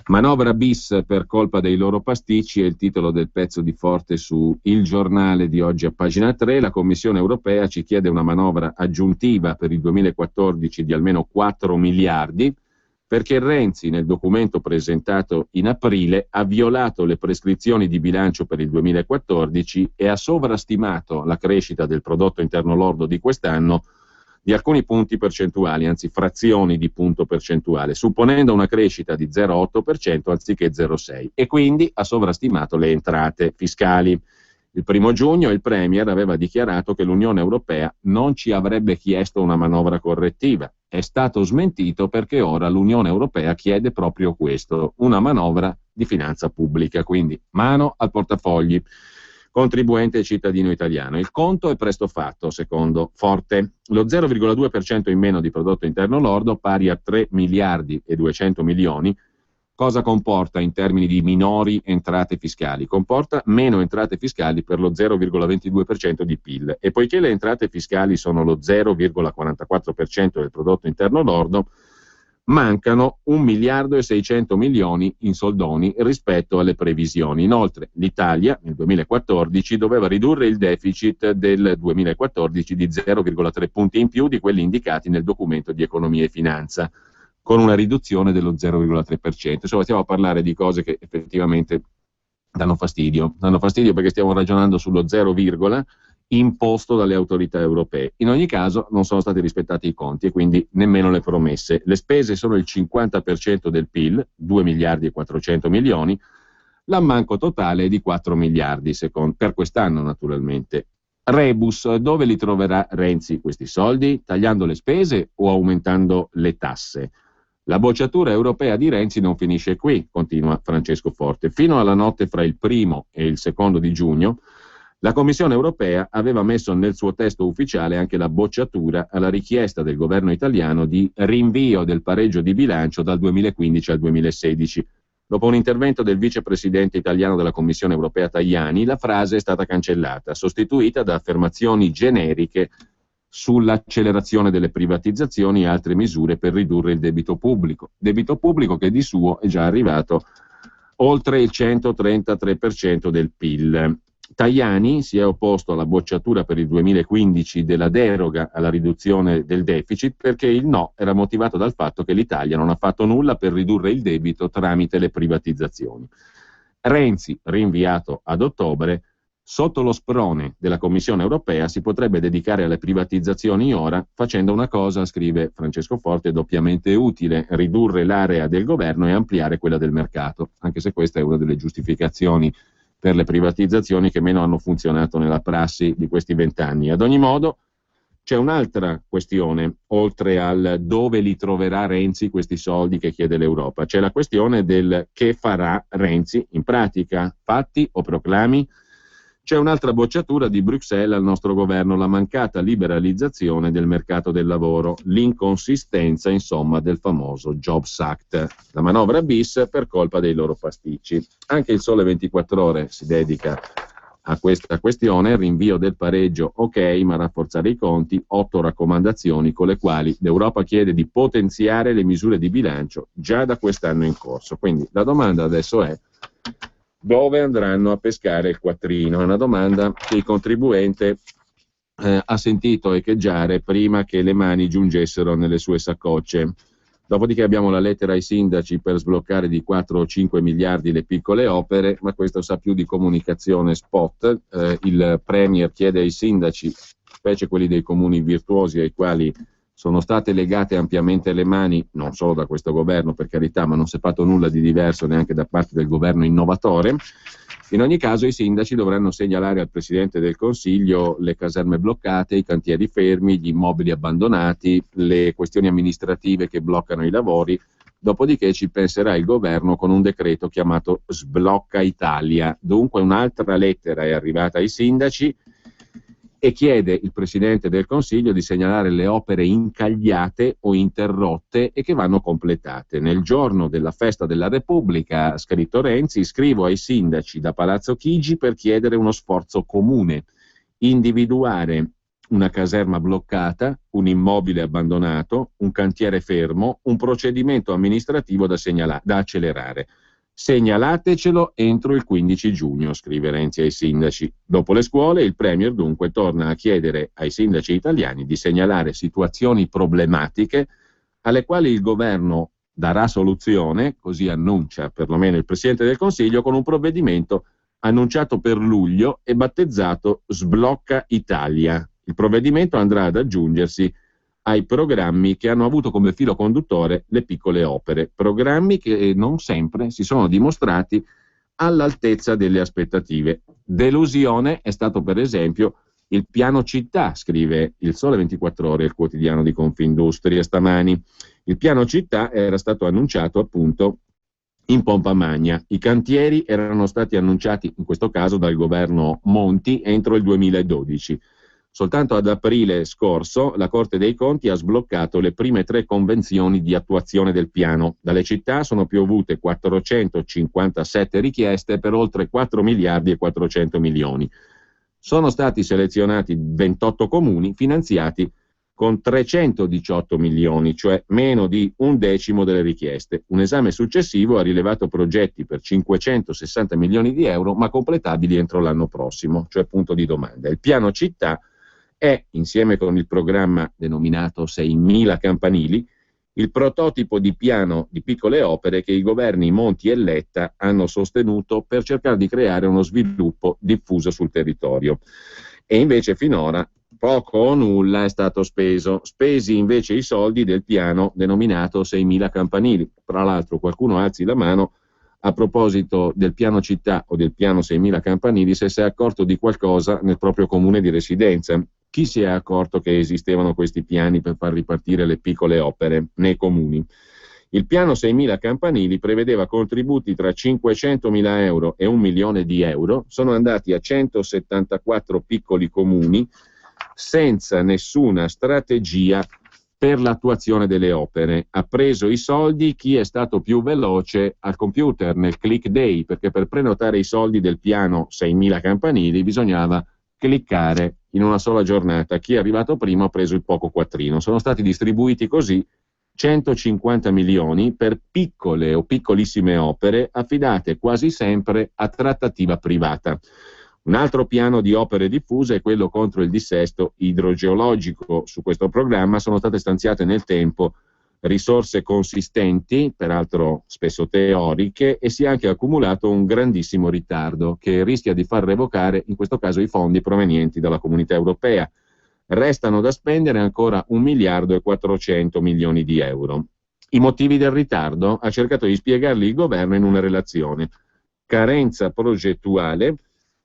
Manovra bis per colpa dei loro pasticci è il titolo del pezzo di Forte su Il Giornale di oggi a pagina 3. La Commissione europea ci chiede una manovra aggiuntiva per il 2014 di almeno 4 miliardi perché Renzi nel documento presentato in aprile ha violato le prescrizioni di bilancio per il 2014 e ha sovrastimato la crescita del prodotto interno lordo di quest'anno di alcuni punti percentuali, anzi frazioni di punto percentuale, supponendo una crescita di 0,8% anziché 0,6%, e quindi ha sovrastimato le entrate fiscali. Il 1 giugno il Premier aveva dichiarato che l'Unione Europea non ci avrebbe chiesto una manovra correttiva. È stato smentito perché ora l'Unione Europea chiede proprio questo, una manovra di finanza pubblica, quindi mano al portafogli. Contribuente e cittadino italiano. Il conto è presto fatto, secondo Forte. Lo 0,2% in meno di prodotto interno lordo, pari a 3 miliardi e 200 milioni, Cosa comporta in termini di minori entrate fiscali? Comporta meno entrate fiscali per lo 0,22% di PIL, e poiché le entrate fiscali sono lo 0,44% del prodotto interno lordo, mancano 1 miliardo e 600 milioni in soldoni rispetto alle previsioni. Inoltre l'Italia nel 2014 doveva ridurre il deficit del 2014 di 0,3 punti in più di quelli indicati nel documento di economia e finanza, con una riduzione dello 0,3%. Insomma, stiamo a parlare di cose che effettivamente danno fastidio perché stiamo ragionando sullo 0, imposto dalle autorità europee. In ogni caso non sono stati rispettati i conti e quindi nemmeno le promesse. Le spese sono il 50% del PIL, 2 miliardi e 400 milioni, l'ammanco totale è di 4 miliardi per quest'anno naturalmente. Rebus, dove li troverà Renzi questi soldi? Tagliando le spese o aumentando le tasse? La bocciatura europea di Renzi non finisce qui, continua Francesco Forte. Fino alla notte fra il 1° e il 2° di giugno la Commissione europea aveva messo nel suo testo ufficiale anche la bocciatura alla richiesta del governo italiano di rinvio del pareggio di bilancio dal 2015 al 2016. Dopo un intervento del vicepresidente italiano della Commissione europea Tajani, la frase è stata cancellata, sostituita da affermazioni generiche sull'accelerazione delle privatizzazioni e altre misure per ridurre il debito pubblico che di suo è già arrivato oltre il 133% del PIL. Tajani si è opposto alla bocciatura per il 2015 della deroga alla riduzione del deficit perché il no era motivato dal fatto che l'Italia non ha fatto nulla per ridurre il debito tramite le privatizzazioni. Renzi, rinviato ad ottobre, sotto lo sprone della Commissione europea si potrebbe dedicare alle privatizzazioni ora facendo una cosa, scrive Francesco Forte, doppiamente utile: ridurre l'area del governo e ampliare quella del mercato, anche se questa è una delle giustificazioni per le privatizzazioni che meno hanno funzionato nella prassi di questi 20 anni. Ad ogni modo c'è un'altra questione, oltre al dove li troverà Renzi questi soldi che chiede l'Europa. C'è la questione del che farà Renzi in pratica, fatti o proclami. C'è un'altra bocciatura di Bruxelles al nostro governo, la mancata liberalizzazione del mercato del lavoro, l'inconsistenza insomma del famoso Jobs Act, la manovra bis per colpa dei loro pasticci. Anche il Sole 24 Ore si dedica a questa questione: rinvio del pareggio ok, ma rafforzare i conti, 8 raccomandazioni con le quali l'Europa chiede di potenziare le misure di bilancio già da quest'anno in corso. Quindi la domanda adesso è: dove andranno a pescare il quattrino? È una domanda che il contribuente ha sentito echeggiare prima che le mani giungessero nelle sue saccocce. Dopodiché abbiamo la lettera ai sindaci per sbloccare di 4 o 5 miliardi le piccole opere, ma questo sa più di comunicazione spot. Il Premier chiede ai sindaci, specie quelli dei comuni virtuosi ai quali sono state legate ampiamente le mani, non solo da questo governo per carità, ma non si è fatto nulla di diverso neanche da parte del governo innovatore. In ogni caso i sindaci dovranno segnalare al Presidente del Consiglio le caserme bloccate, i cantieri fermi, gli immobili abbandonati, le questioni amministrative che bloccano i lavori. Dopodiché ci penserà il governo con un decreto chiamato Sblocca Italia. Dunque un'altra lettera è arrivata ai sindaci e chiede il Presidente del Consiglio di segnalare le opere incagliate o interrotte e che vanno completate. Nel giorno della festa della Repubblica, ha scritto Renzi, scrivo ai sindaci da Palazzo Chigi per chiedere uno sforzo comune: individuare una caserma bloccata, un immobile abbandonato, un cantiere fermo, un procedimento amministrativo da accelerare. Segnalatecelo entro il 15 giugno, scrive Renzi ai sindaci. Dopo le scuole, il Premier dunque torna a chiedere ai sindaci italiani di segnalare situazioni problematiche alle quali il governo darà soluzione, così annuncia perlomeno il Presidente del Consiglio, con un provvedimento annunciato per luglio e battezzato Sblocca Italia. Il provvedimento andrà ad aggiungersi ai programmi che hanno avuto come filo conduttore le piccole opere, programmi che non sempre si sono dimostrati all'altezza delle aspettative. Delusione è stato per esempio il piano città, scrive il Sole 24 Ore, il quotidiano di Confindustria stamani. Il piano città era stato annunciato appunto in pompa magna. I cantieri erano stati annunciati in questo caso dal governo Monti entro il 2012. Soltanto ad aprile scorso la Corte dei Conti ha sbloccato le prime 3 convenzioni di attuazione del piano. Dalle città sono piovute 457 richieste per oltre 4 miliardi e 400 milioni. Sono stati selezionati 28 comuni finanziati con 318 milioni, cioè meno di un decimo delle richieste. Un esame successivo ha rilevato progetti per 560 milioni di euro, ma completabili entro l'anno prossimo, cioè punto di domanda. Il piano città è, insieme con il programma denominato 6.000 campanili, il prototipo di piano di piccole opere che i governi Monti e Letta hanno sostenuto per cercare di creare uno sviluppo diffuso sul territorio. E invece finora poco o nulla è stato speso. Spesi invece i soldi del piano denominato 6.000 campanili. Tra l'altro qualcuno alzi la mano a proposito del piano città o del piano 6.000 campanili, se si è accorto di qualcosa nel proprio comune di residenza. Chi si è accorto che esistevano questi piani per far ripartire le piccole opere nei comuni? Il piano 6.000 campanili prevedeva contributi tra 500.000 euro e 1 milione di euro, sono andati a 174 piccoli comuni senza nessuna strategia per l'attuazione delle opere. Ha preso i soldi chi è stato più veloce al computer nel click day, perché per prenotare i soldi del piano 6.000 campanili bisognava cliccare in una sola giornata. Chi è arrivato prima ha preso il poco quattrino. Sono stati distribuiti così 150 milioni per piccole o piccolissime opere affidate quasi sempre a trattativa privata. Un altro piano di opere diffuse è quello contro il dissesto idrogeologico. Su questo programma sono state stanziate nel tempo risorse consistenti, peraltro spesso teoriche, e si è anche accumulato un grandissimo ritardo che rischia di far revocare in questo caso i fondi provenienti dalla Comunità Europea. Restano da spendere ancora 1 miliardo e 400 milioni di euro. I motivi del ritardo ha cercato di spiegarli il governo in una relazione. Carenza progettuale,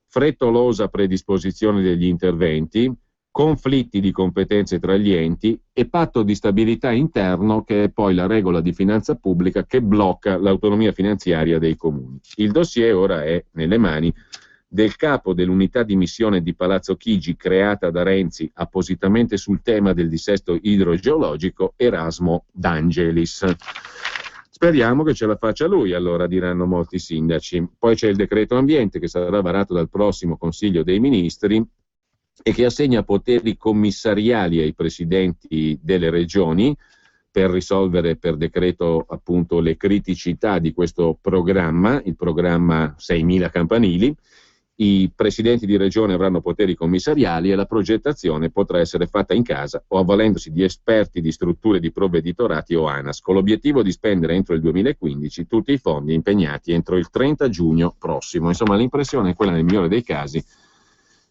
frettolosa predisposizione degli interventi, conflitti di competenze tra gli enti e patto di stabilità interno, che è poi la regola di finanza pubblica che blocca l'autonomia finanziaria dei comuni. Il dossier ora è nelle mani del capo dell'unità di missione di Palazzo Chigi creata da Renzi appositamente sul tema del dissesto idrogeologico, Erasmo D'Angelis. Speriamo che ce la faccia lui, allora, diranno molti sindaci. Poi c'è il decreto ambiente che sarà varato dal prossimo Consiglio dei Ministri e che assegna poteri commissariali ai presidenti delle regioni per risolvere per decreto appunto le criticità di questo programma, il programma 6.000 campanili. I presidenti di regione avranno poteri commissariali e la progettazione potrà essere fatta in casa o avvalendosi di esperti di strutture di provveditorati o ANAS, con l'obiettivo di spendere entro il 2015 tutti i fondi impegnati entro il 30 giugno prossimo. Insomma, l'impressione è quella, nel migliore dei casi,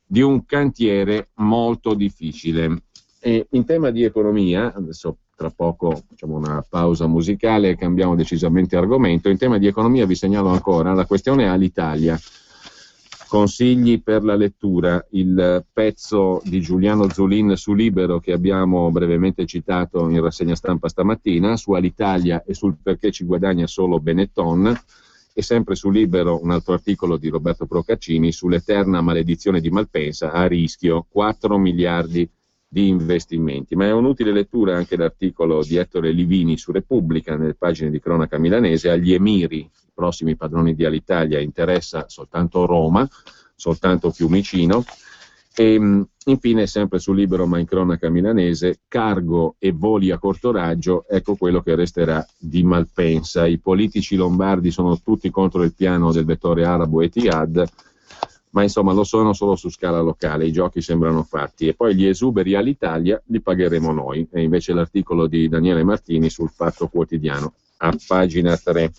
di un cantiere molto difficile. E in tema di economia, adesso tra poco facciamo una pausa musicale e cambiamo decisamente argomento, in tema di economia vi segnalo ancora la questione Alitalia. Consigli per la lettura, il pezzo di Giuliano Zulin su Libero che abbiamo brevemente citato in rassegna stampa stamattina, su Alitalia e sul perché ci guadagna solo Benetton, e sempre su Libero un altro articolo di Roberto Procaccini sull'eterna maledizione di Malpensa, a rischio 4 miliardi di investimenti. Ma è un'utile lettura anche l'articolo di Ettore Livini su Repubblica, nelle pagine di cronaca milanese. Agli emiri, i prossimi padroni di Alitalia, interessa soltanto Roma, soltanto Fiumicino. E infine, sempre su Libero ma in cronaca milanese, cargo e voli a corto raggio, ecco quello che resterà di Malpensa. I politici lombardi sono tutti contro il piano del vettore arabo Etihad, ma insomma lo sono solo su scala locale, i giochi sembrano fatti, e poi gli esuberi all'Italia li pagheremo noi. E invece l'articolo di Daniele Martini sul Fatto Quotidiano, a pagina 3.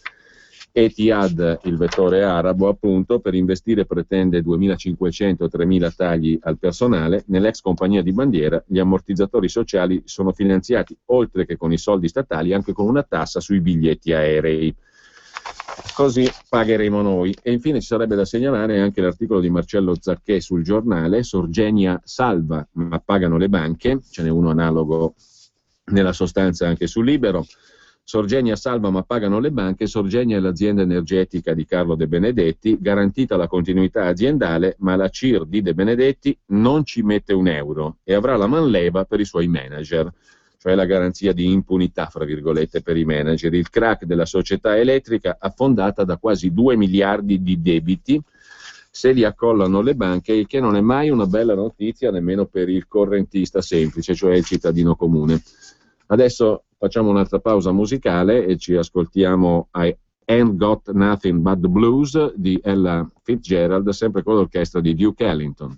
Etihad, il vettore arabo, appunto, per investire pretende 2.500-3.000 tagli al personale. Nell'ex compagnia di bandiera gli ammortizzatori sociali sono finanziati, oltre che con i soldi statali, anche con una tassa sui biglietti aerei. Così pagheremo noi. E infine ci sarebbe da segnalare anche l'articolo di Marcello Zacchè sul Giornale, Sorgenia salva ma pagano le banche, ce n'è uno analogo nella sostanza anche su Libero. Sorgenia salva ma pagano le banche. Sorgenia è l'azienda energetica di Carlo De Benedetti, garantita la continuità aziendale, ma la CIR di De Benedetti non ci mette un euro e avrà la manleva per i suoi manager, cioè la garanzia di impunità, fra virgolette, per i manager. Il crack della società elettrica, affondata da quasi 2 miliardi di debiti, se li accollano le banche, il che non è mai una bella notizia nemmeno per il correntista semplice, cioè il cittadino comune. Adesso facciamo un'altra pausa musicale e ci ascoltiamo I Ain't Got Nothing But the Blues di Ella Fitzgerald, sempre con l'orchestra di Duke Ellington.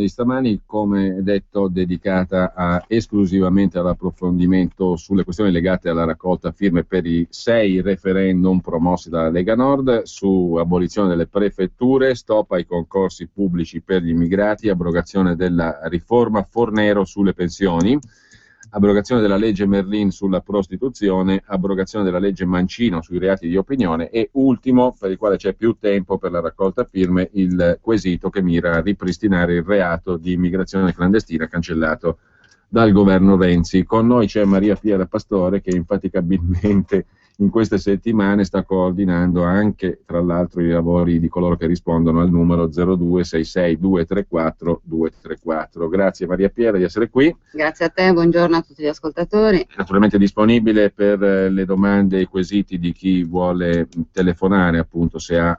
di stamani, come detto, dedicata esclusivamente all'approfondimento sulle questioni legate alla raccolta firme per i 6 referendum promossi dalla Lega Nord su abolizione delle prefetture, stop ai concorsi pubblici per gli immigrati, abrogazione della riforma Fornero sulle pensioni, abrogazione della legge Merlin sulla prostituzione, abrogazione della legge Mancino sui reati di opinione e ultimo, per il quale c'è più tempo per la raccolta firme, il quesito che mira a ripristinare il reato di immigrazione clandestina cancellato dal governo Renzi. Con noi c'è Maria Piera Pastore, che infaticabilmente in queste settimane sta coordinando anche, tra l'altro, i lavori di coloro che rispondono al numero 0266 234 234. Grazie Maria Piera di essere qui. Grazie a te, buongiorno a tutti gli ascoltatori. Naturalmente disponibile per le domande e i quesiti di chi vuole telefonare, appunto, se ha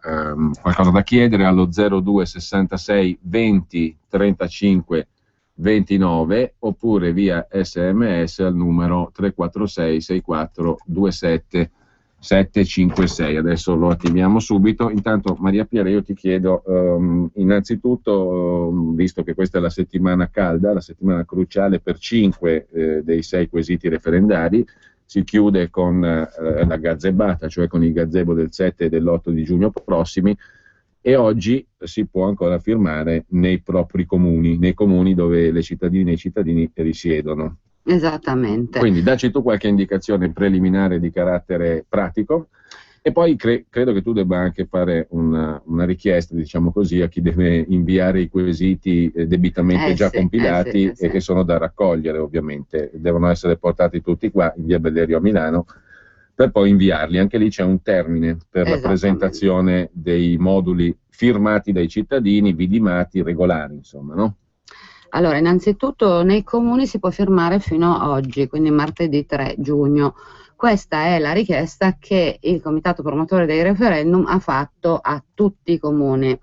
qualcosa da chiedere, allo 0266 20 35 29 oppure via SMS al numero 346 64 27 756. Adesso lo attiviamo subito. Intanto Maria Piera, io ti chiedo innanzitutto, visto che questa è la settimana calda, la settimana cruciale per 5 dei 6 quesiti referendari, si chiude con la gazzebata, cioè con il gazebo del 7 e dell'8 di giugno prossimi, e oggi si può ancora firmare nei propri comuni, nei comuni dove le cittadine e i cittadini risiedono. Esattamente. Quindi dacci tu qualche indicazione preliminare di carattere pratico e poi credo che tu debba anche fare una richiesta, diciamo così, a chi deve inviare i quesiti debitamente già compilati e che sono da raccogliere, ovviamente. Devono essere portati tutti qua in via Bellerio a Milano, per poi inviarli. Anche lì c'è un termine per la presentazione dei moduli firmati dai cittadini, vidimati, regolari, insomma, no? Allora, innanzitutto nei comuni si può firmare fino a oggi, quindi martedì 3 giugno. Questa è la richiesta che il Comitato Promotore dei Referendum ha fatto a tutti i comuni.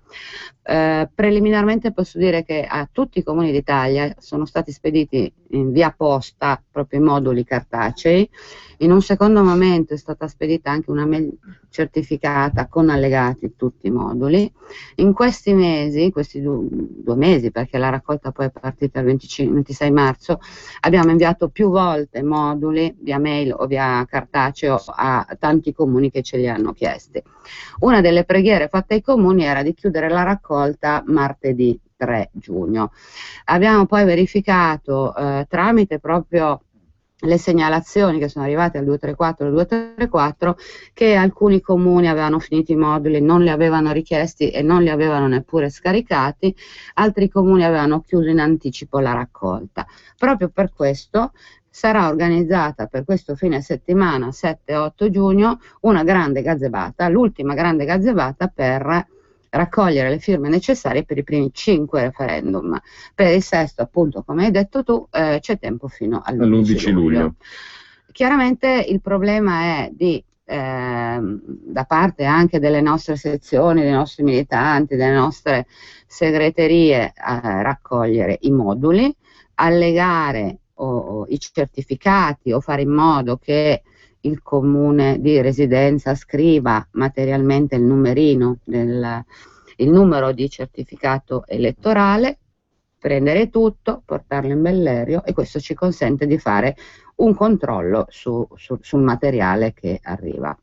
Preliminarmente posso dire che a tutti i comuni d'Italia sono stati spediti in via posta proprio i moduli cartacei. In un secondo momento è stata spedita anche una mail certificata con allegati tutti i moduli. In questi mesi, questi due mesi, perché la raccolta poi è partita il 26 marzo, abbiamo inviato più volte moduli via mail o via cartaceo a tanti comuni che ce li hanno chiesti. Una delle preghiere fatte ai comuni era di chiudere la raccolta martedì 3 giugno. Abbiamo poi verificato tramite proprio le segnalazioni che sono arrivate al 234 e al 234 che alcuni comuni avevano finito i moduli, non li avevano richiesti e non li avevano neppure scaricati, altri comuni avevano chiuso in anticipo la raccolta. Proprio per questo sarà organizzata per questo fine settimana 7-8 giugno una grande gazebata, l'ultima grande gazebata per raccogliere le firme necessarie per i primi 5 referendum. Per il sesto, appunto, come hai detto tu, c'è tempo fino all'11 luglio. Chiaramente il problema è di da parte anche delle nostre sezioni, dei nostri militanti, delle nostre segreterie, raccogliere i moduli, allegare i certificati o fare in modo che il comune di residenza scriva materialmente il numerino il numero di certificato elettorale, prendere tutto, portarlo in Bellerio, e questo ci consente di fare un controllo sul materiale che arriva.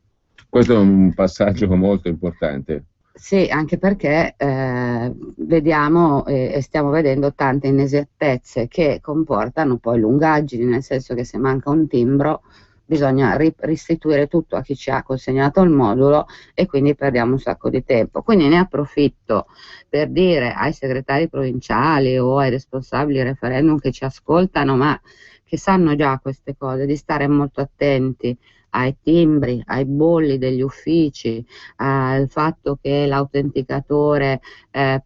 Questo è un passaggio molto importante. Sì, anche perché vediamo e stiamo vedendo tante inesattezze che comportano poi lungaggini, nel senso che se manca un timbro bisogna restituire tutto a chi ci ha consegnato il modulo e quindi perdiamo un sacco di tempo. Quindi ne approfitto per dire ai segretari provinciali o ai responsabili referendum che ci ascoltano, ma che sanno già queste cose, di stare molto attenti ai timbri, ai bolli degli uffici, al fatto che l'autenticatore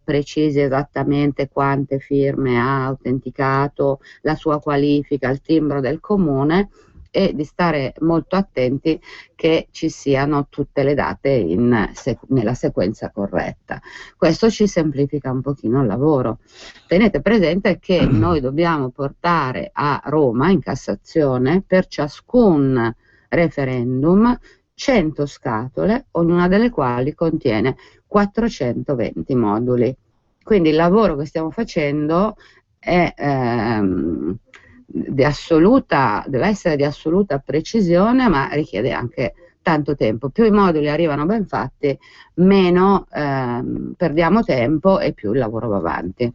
precisi esattamente quante firme ha autenticato, la sua qualifica, il timbro del comune, e di stare molto attenti che ci siano tutte le date nella sequenza corretta. Questo ci semplifica un pochino il lavoro. Tenete presente che noi dobbiamo portare a Roma in Cassazione per ciascun referendum 100 scatole, ognuna delle quali contiene 420 moduli. Quindi il lavoro che stiamo facendo è deve essere di assoluta precisione, ma richiede anche tanto tempo. Più i moduli arrivano ben fatti, meno perdiamo tempo e più il lavoro va avanti.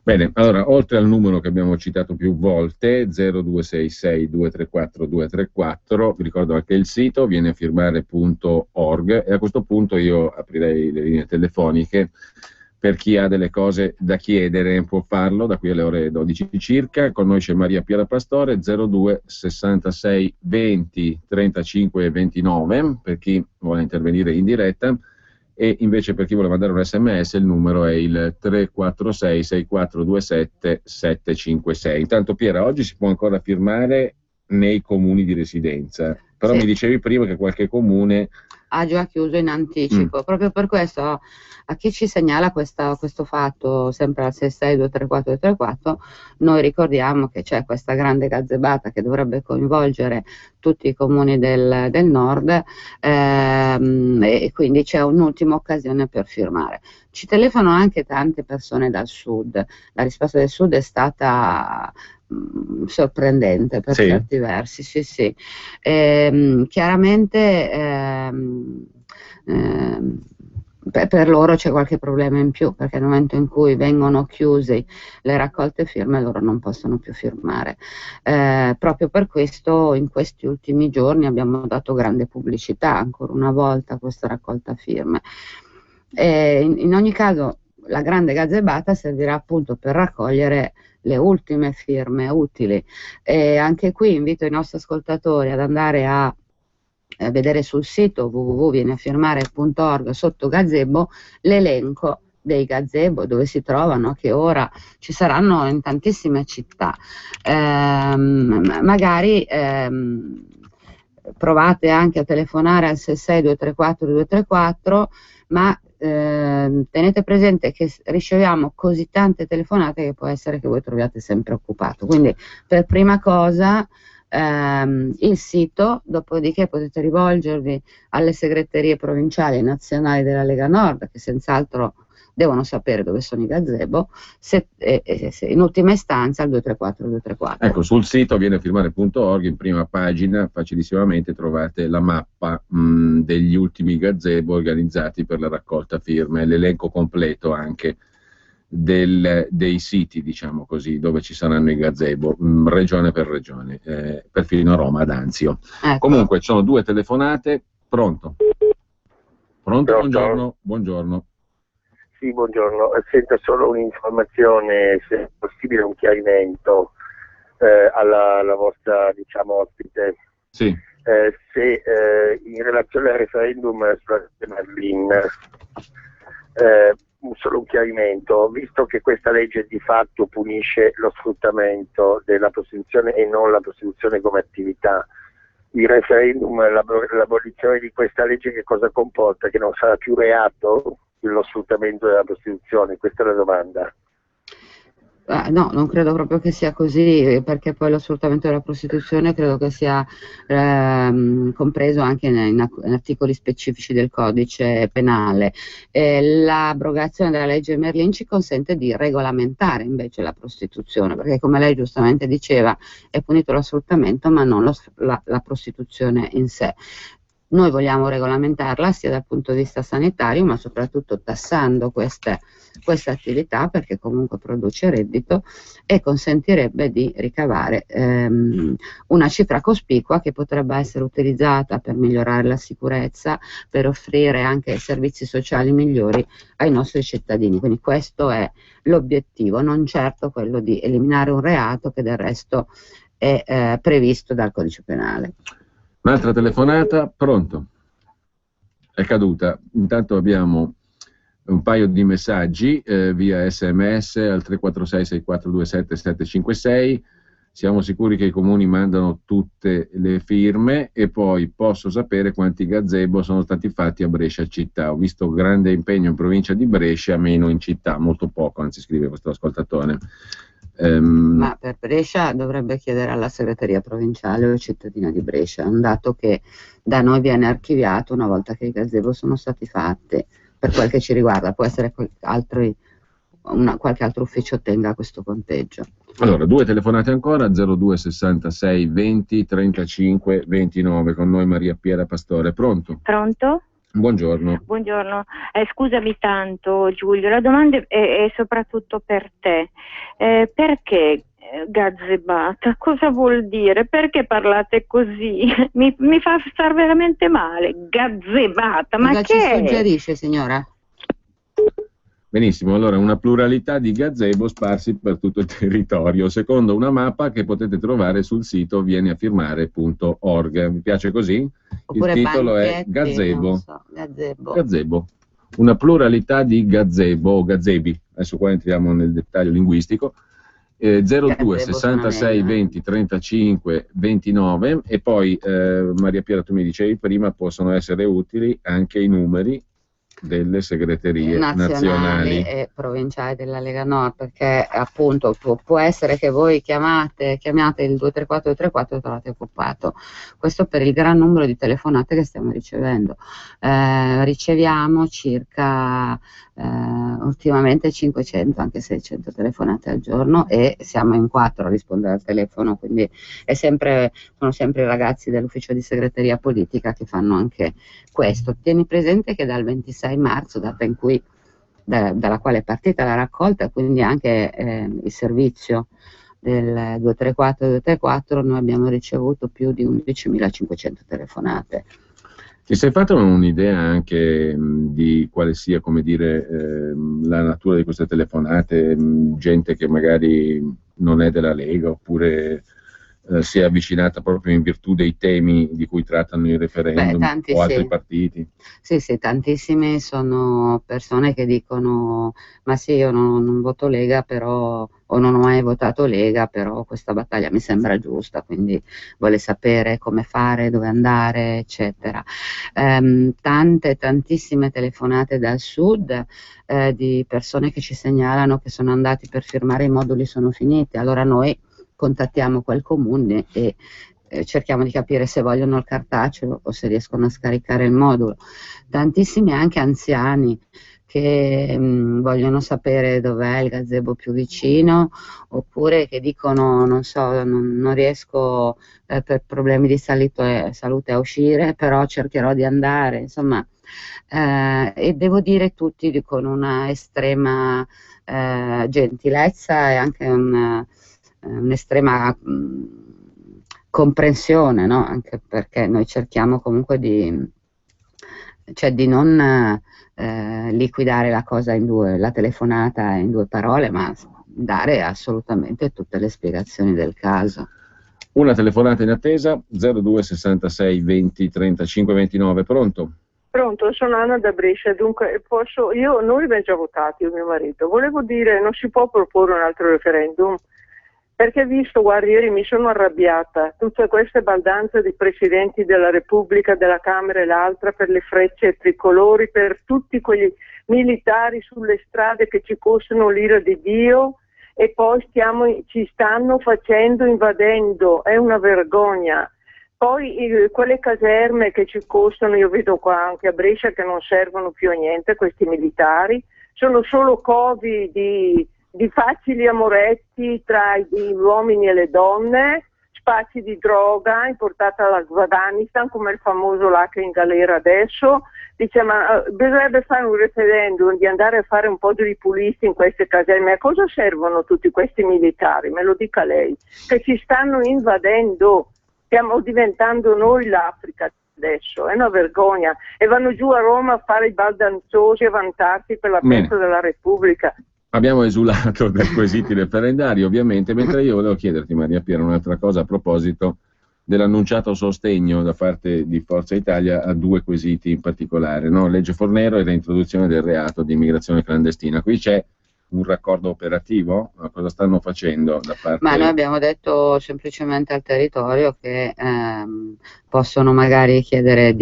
Bene, allora, oltre al numero che abbiamo citato più volte, 0266-234-234, vi ricordo anche il sito, vienefirmare.org, e a questo punto io aprirei le linee telefoniche per chi ha delle cose da chiedere, può farlo da qui alle ore 12 circa. Con noi c'è Maria Piera Pastore, 02 66 20 35 29, per chi vuole intervenire in diretta. E invece per chi vuole mandare un sms il numero è il 346 6427 756. Intanto Piera, oggi si può ancora firmare nei comuni di residenza, però sì. Mi dicevi prima che qualche comune ha già chiuso in anticipo. Proprio per questo a chi ci segnala questo fatto, sempre al 66234 noi ricordiamo che c'è questa grande gazzebata che dovrebbe coinvolgere tutti i comuni del nord, e quindi c'è un'ultima occasione per firmare. Ci telefonano anche tante persone dal sud, la risposta del sud è stata sorprendente per certi versi, sì. Chiaramente per loro c'è qualche problema in più, perché nel momento in cui vengono chiusi le raccolte firme loro non possono più firmare. Proprio per questo in questi ultimi giorni abbiamo dato grande pubblicità ancora una volta a questa raccolta firme. In ogni caso la grande gazebata servirà appunto per raccogliere le ultime firme utili, e anche qui invito i nostri ascoltatori ad andare a vedere sul sito www.vienefirmare.org sotto gazebo l'elenco dei gazebo, dove si trovano, a che ora ci saranno in tantissime città. Magari provate anche a telefonare al 66234-234, ma tenete presente che riceviamo così tante telefonate che può essere che voi troviate sempre occupato. Quindi per prima cosa il sito, dopodiché potete rivolgervi alle segreterie provinciali e nazionali della Lega Nord, che senz'altro devono sapere dove sono i gazebo, in ultima istanza al 234-234. Ecco, sul sito vienefirmare.org in prima pagina facilissimamente trovate la mappa degli ultimi gazebo organizzati per la raccolta firme, l'elenco completo anche dei siti, diciamo così, dove ci saranno i gazebo, regione per regione, perfino Roma ad Anzio. Ecco. Comunque ci sono 2 telefonate. Pronto? Pronto? Buongiorno. Sì, buongiorno. Sento solo un'informazione, se è possibile un chiarimento alla vostra, diciamo, ospite. Sì. Se in relazione al referendum sulla Merlin, solo un chiarimento, visto che questa legge di fatto punisce lo sfruttamento della prostituzione e non la prostituzione come attività, il referendum, l'abolizione di questa legge che cosa comporta? Che non sarà più reato lo sfruttamento della prostituzione? Questa è la domanda. No, non credo proprio che sia così, perché poi lo sfruttamento della prostituzione credo che sia compreso anche in articoli specifici del codice penale. L'abrogazione della legge Merlin ci consente di regolamentare invece la prostituzione, perché come lei giustamente diceva è punito lo sfruttamento ma non la prostituzione in sé. Noi vogliamo regolamentarla sia dal punto di vista sanitario, ma soprattutto tassando queste attività, perché comunque produce reddito e consentirebbe di ricavare una cifra cospicua che potrebbe essere utilizzata per migliorare la sicurezza, per offrire anche servizi sociali migliori ai nostri cittadini. Quindi questo è l'obiettivo, non certo quello di eliminare un reato che del resto è previsto dal codice penale. Un'altra telefonata, pronto? È caduta. Intanto abbiamo un paio di messaggi via sms al 346-6427-756. Siamo sicuri che i comuni mandano tutte le firme, e poi posso sapere quanti gazebo sono stati fatti a Brescia città. Ho visto grande impegno in provincia di Brescia, meno in città, molto poco, anzi scrive questo ascoltatore. Ma per Brescia dovrebbe chiedere alla segreteria provinciale o cittadina di Brescia, è un dato che da noi viene archiviato una volta che i gazebo sono stati fatti. Per quel che ci riguarda, può essere altri qualche altro ufficio ottenga questo conteggio. Allora, 2 telefonate ancora, 02 66 20 35 29, con noi Maria Piera Pastore. Pronto? Pronto? Buongiorno. Buongiorno, scusami tanto Giulio, la domanda è soprattutto per te. Perché gazzebata? Cosa vuol dire? Perché parlate così? Mi fa star veramente male. Gazzebata, ma cosa che ci è? suggerisce, signora? Benissimo, allora una pluralità di gazebo sparsi per tutto il territorio, secondo una mappa che potete trovare sul sito vieniafirmare.org. Mi piace così? Oppure il titolo è banchetti, Gazebo. non so, gazebo. Gazebo. Una pluralità di gazebo o gazebi. Adesso qua entriamo nel dettaglio linguistico. 02 66 20 35 29 e poi Maria Piera, tu mi dicevi prima, possono essere utili anche i numeri delle segreterie nazionali e provinciali della Lega Nord, perché appunto può essere che voi chiamate il 234 e trovate occupato. Questo per il gran numero di telefonate che stiamo ricevendo. Riceviamo circa ultimamente 500, anche 600 telefonate al giorno, e siamo in 4 a rispondere al telefono, quindi sono sempre i ragazzi dell'ufficio di segreteria politica che fanno anche questo. Tieni presente che dal 26 marzo, data in cui dalla quale è partita la raccolta, quindi anche il servizio del 234, noi abbiamo ricevuto più di 11.500 telefonate. Ti sei fatto un'idea anche di quale sia, come dire, la natura di queste telefonate? Gente che magari non è della Lega oppure si è avvicinata proprio in virtù dei temi di cui trattano i referendum o altri partiti? Sì, tantissimi sono persone che dicono ma sì, io non voto Lega, però, o non ho mai votato Lega, però questa battaglia mi sembra giusta, quindi vuole sapere come fare, dove andare, eccetera. Tantissime telefonate dal sud di persone che ci segnalano che sono andati per firmare, i moduli sono finiti, allora noi contattiamo quel comune e cerchiamo di capire se vogliono il cartaceo o se riescono a scaricare il modulo. Tantissimi anche anziani che vogliono sapere dov'è il gazebo più vicino, oppure che dicono non so, non riesco per problemi di salute a uscire, però cercherò di andare, insomma, e devo dire tutti con una estrema gentilezza e anche un'estrema comprensione, no? Anche perché noi cerchiamo comunque di non liquidare la cosa la telefonata in 2 parole, ma dare assolutamente tutte le spiegazioni del caso. Una telefonata in attesa, 02 66 20 35 29, pronto? Pronto, sono Anna da Brescia, dunque noi abbiamo già votato, io e mio marito, volevo dire non si può proporre un altro referendum, perché visto, guardi, ieri mi sono arrabbiata, tutte queste baldanze di presidenti della Repubblica, della Camera e l'altra per le frecce tricolori, per tutti quegli militari sulle strade che ci costano l'ira di Dio e poi ci stanno invadendo, è una vergogna. Poi quelle caserme che ci costano, io vedo qua anche a Brescia che non servono più a niente questi militari, sono solo covi di facili amoretti tra gli uomini e le donne, spazi di droga importata dall'Afghanistan come il famoso là che è in galera adesso. Dice ma bisognerebbe fare un referendum di andare a fare un po' di ripulisti in queste caserme. A cosa servono tutti questi militari? Me lo dica lei, che ci stanno invadendo. Stiamo diventando noi l'Africa adesso, è una vergogna, e vanno giù a Roma a fare i baldanzosi e vantarsi per la festa della Repubblica. Abbiamo esulato dai quesiti referendari, ovviamente, mentre io volevo chiederti, Maria Piera, un'altra cosa a proposito dell'annunciato sostegno da parte di Forza Italia a 2 quesiti in particolare, no? Legge Fornero e l'introduzione del reato di immigrazione clandestina. Qui c'è un raccordo operativo? Cosa stanno facendo da parte? Ma noi abbiamo detto semplicemente al territorio che possono magari chiedere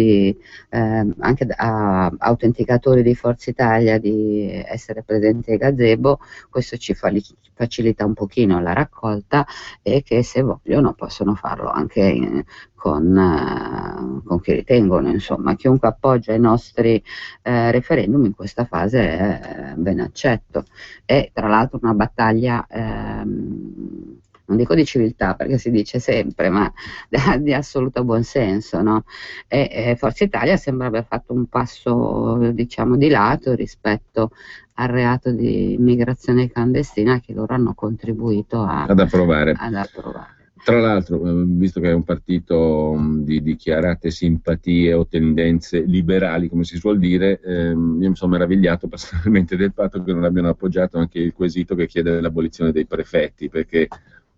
anche a autenticatori di Forza Italia di essere presenti ai gazebo, questo ci facilita un pochino la raccolta, e che se vogliono possono farlo anche con chi ritengono. Insomma, chiunque appoggia i nostri referendum in questa fase è ben accetto. È tra l'altro una battaglia, non dico di civiltà perché si dice sempre, ma di assoluto buonsenso, no? E Forza Italia sembra aver fatto un passo, diciamo, di lato rispetto al reato di immigrazione clandestina che loro hanno contribuito ad approvare. Tra l'altro, visto che è un partito di dichiarate simpatie o tendenze liberali, come si suol dire, io mi sono meravigliato personalmente del fatto che non abbiano appoggiato anche il quesito che chiede l'abolizione dei prefetti, perché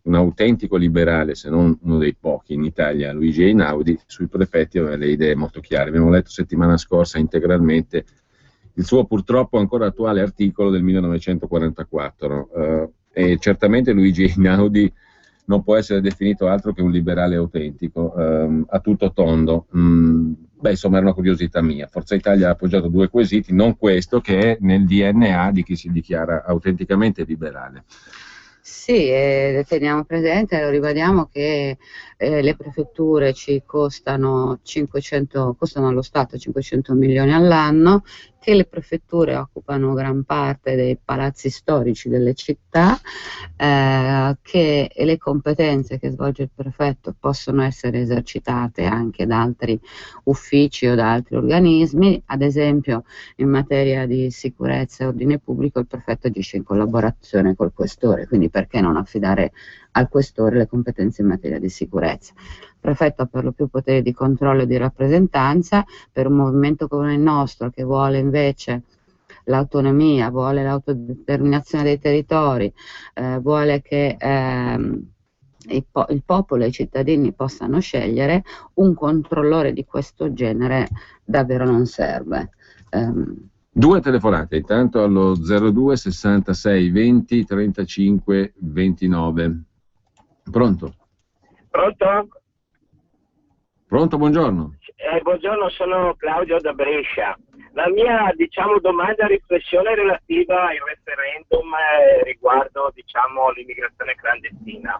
un autentico liberale, se non uno dei pochi in Italia, Luigi Einaudi, sui prefetti aveva le idee molto chiare. Abbiamo letto settimana scorsa integralmente il suo purtroppo ancora attuale articolo del 1944, e certamente Luigi Einaudi non può essere definito altro che un liberale autentico, a tutto tondo. Insomma, era una curiosità mia. Forza Italia ha appoggiato due quesiti, non questo, che è nel DNA di chi si dichiara autenticamente liberale. Sì, teniamo presente, lo ribadiamo, che le prefetture ci costano allo Stato 500 milioni all'anno, che le prefetture occupano gran parte dei palazzi storici delle città, che le competenze che svolge il prefetto possono essere esercitate anche da altri uffici o da altri organismi. Ad esempio, in materia di sicurezza e ordine pubblico il prefetto agisce in collaborazione col questore, quindi perché non affidare al questore le competenze in materia di sicurezza? Il prefetto ha per lo più poteri di controllo e di rappresentanza. Per un movimento come il nostro, che vuole invece l'autonomia, vuole l'autodeterminazione dei territori, vuole che il popolo e i cittadini possano scegliere, un controllore di questo genere davvero non serve. Due telefonate, intanto allo 02 66 20 35 29. Pronto? Pronto? Pronto, buongiorno. Buongiorno, sono Claudio da Brescia. La mia, domanda e riflessione relativa al referendum riguardo, l'immigrazione clandestina.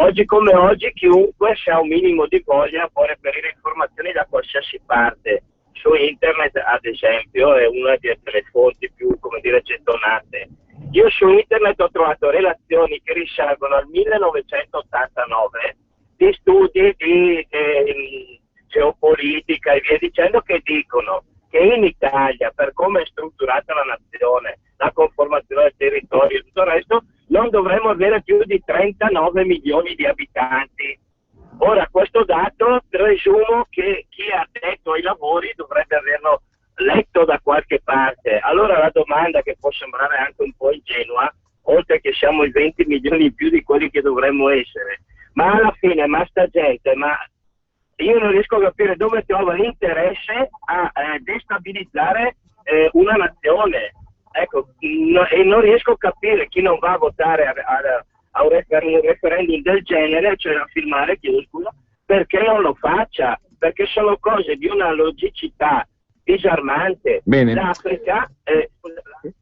Oggi come oggi chiunque, se ha un minimo di voglia, può reperire informazioni da qualsiasi parte. Su internet, ad esempio, è una delle fonti più, gettonate. Io su internet ho trovato relazioni che risalgono al 1989 di studi di geopolitica e via dicendo, che dicono che in Italia, per come è strutturata la nazione, la conformazione del territorio e tutto il resto, non dovremmo avere più di 39 milioni di abitanti. Ora, questo dato presumo che chi ha detto ai lavori dovrebbe averlo letto da qualche parte. Allora la domanda, che può sembrare anche un po' ingenua, oltre che siamo i 20 milioni in più di quelli che dovremmo essere, ma alla fine, sta gente, io non riesco a capire dove trova l'interesse a destabilizzare una nazione. Ecco, e non riesco a capire chi non va a votare a un referendum del genere, cioè a firmare, perché non lo faccia, perché sono cose di una logicità disarmante. Bene. L'Africa...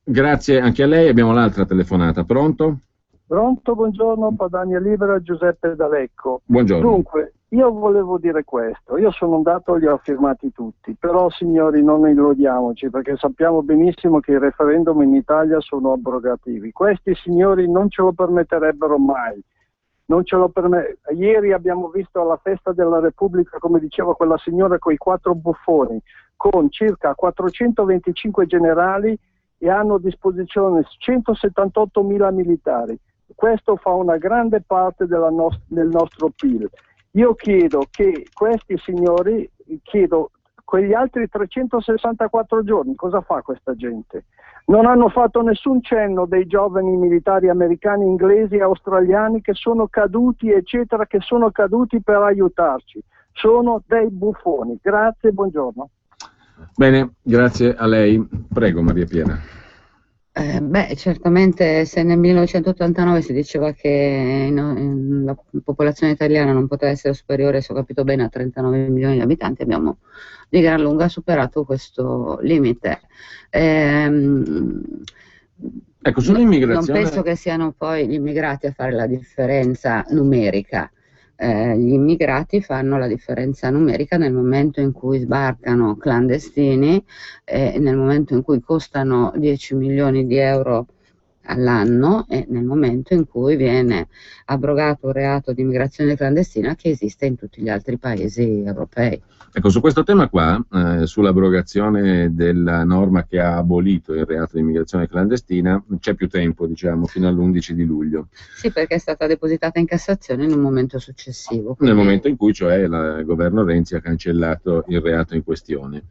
Grazie anche a lei. Abbiamo l'altra telefonata. Pronto? Pronto, buongiorno, Padania Libera, Giuseppe D'Alecco. Buongiorno. Dunque, io volevo dire questo, io sono andato e li ho firmati tutti, però signori non illudiamoci, perché sappiamo benissimo che i referendum in Italia sono abrogativi. Questi signori non ce lo permetterebbero mai. Ieri abbiamo visto alla festa della Repubblica, come diceva quella signora, con i 4 buffoni, con circa 425 generali, e hanno a disposizione 178.000 militari. Questo fa una grande parte del nostro PIL. Io chiedo che questi signori, quegli altri 364 giorni, cosa fa questa gente? Non hanno fatto nessun cenno dei giovani militari americani, inglesi, australiani che sono caduti, eccetera, che sono caduti per aiutarci. Sono dei buffoni. Grazie, buongiorno. Bene, grazie a lei. Prego, Maria Piera. Certamente, se nel 1989 si diceva che la popolazione italiana non poteva essere superiore, se ho capito bene, a 39 milioni di abitanti, abbiamo di gran lunga superato questo limite. Ecco, sull'immigrazione... Non penso che siano poi gli immigrati a fare la differenza numerica. gli immigrati fanno la differenza numerica nel momento in cui sbarcano clandestini e nel momento in cui costano 10 milioni di euro all'anno e nel momento in cui viene abrogato un reato di immigrazione clandestina che esiste in tutti gli altri paesi europei. Ecco, su questo tema qua, sull'abrogazione della norma che ha abolito il reato di immigrazione clandestina, c'è più tempo, diciamo, fino all'11 di luglio. Sì, perché è stata depositata in Cassazione in un momento successivo. Nel momento in cui, cioè, il governo Renzi ha cancellato il reato in questione.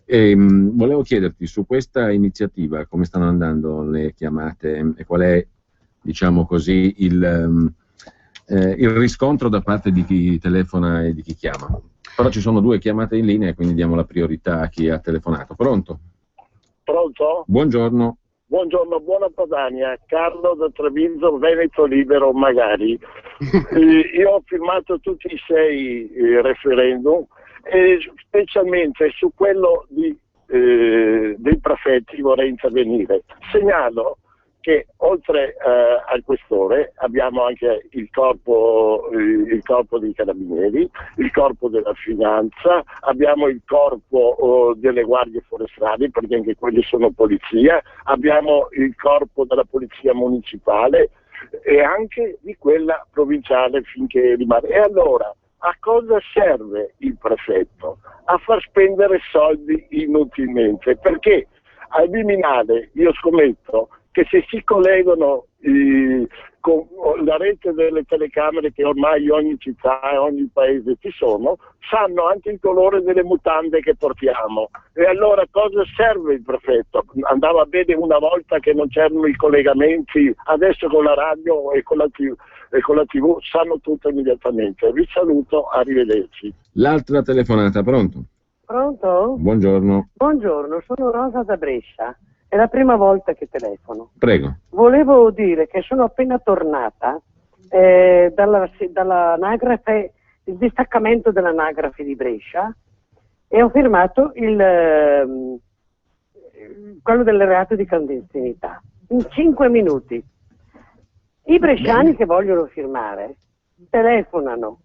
Volevo chiederti su questa iniziativa come stanno andando le chiamate e qual è, diciamo così, il riscontro da parte di chi telefona e di chi chiama. Però ci sono 2 chiamate in linea e quindi diamo la priorità a chi ha telefonato. Pronto? Pronto? Buongiorno. Buongiorno, buona Padania, Carlo da Treviso, Veneto Libero magari. Io ho firmato tutti i 6 referendum e specialmente su quello dei prefetti vorrei intervenire. Segnalo che oltre al questore abbiamo anche il corpo dei carabinieri, il corpo della finanza, abbiamo il corpo delle guardie forestali, perché anche quelli sono polizia, abbiamo il corpo della polizia municipale e anche di quella provinciale finché rimane. E allora, a cosa serve il prefetto? A far spendere soldi inutilmente, perché al Viminale io scommetto che se si collegano con la rete delle telecamere che ormai ogni città e ogni paese ci sono, sanno anche il colore delle mutande che portiamo. E allora cosa serve il prefetto? Andava bene una volta che non c'erano i collegamenti, adesso con la radio e con la TV sanno tutto immediatamente. Vi saluto, arrivederci. L'altra telefonata, pronto? Pronto? Buongiorno. Buongiorno, sono Rosa da Brescia. È la prima volta che telefono. Prego. Volevo dire che sono appena tornata dall'anagrafe, il distaccamento dell'anagrafe di Brescia e ho firmato quello del reato di clandestinità. In 5 minuti. I bresciani che vogliono firmare telefonano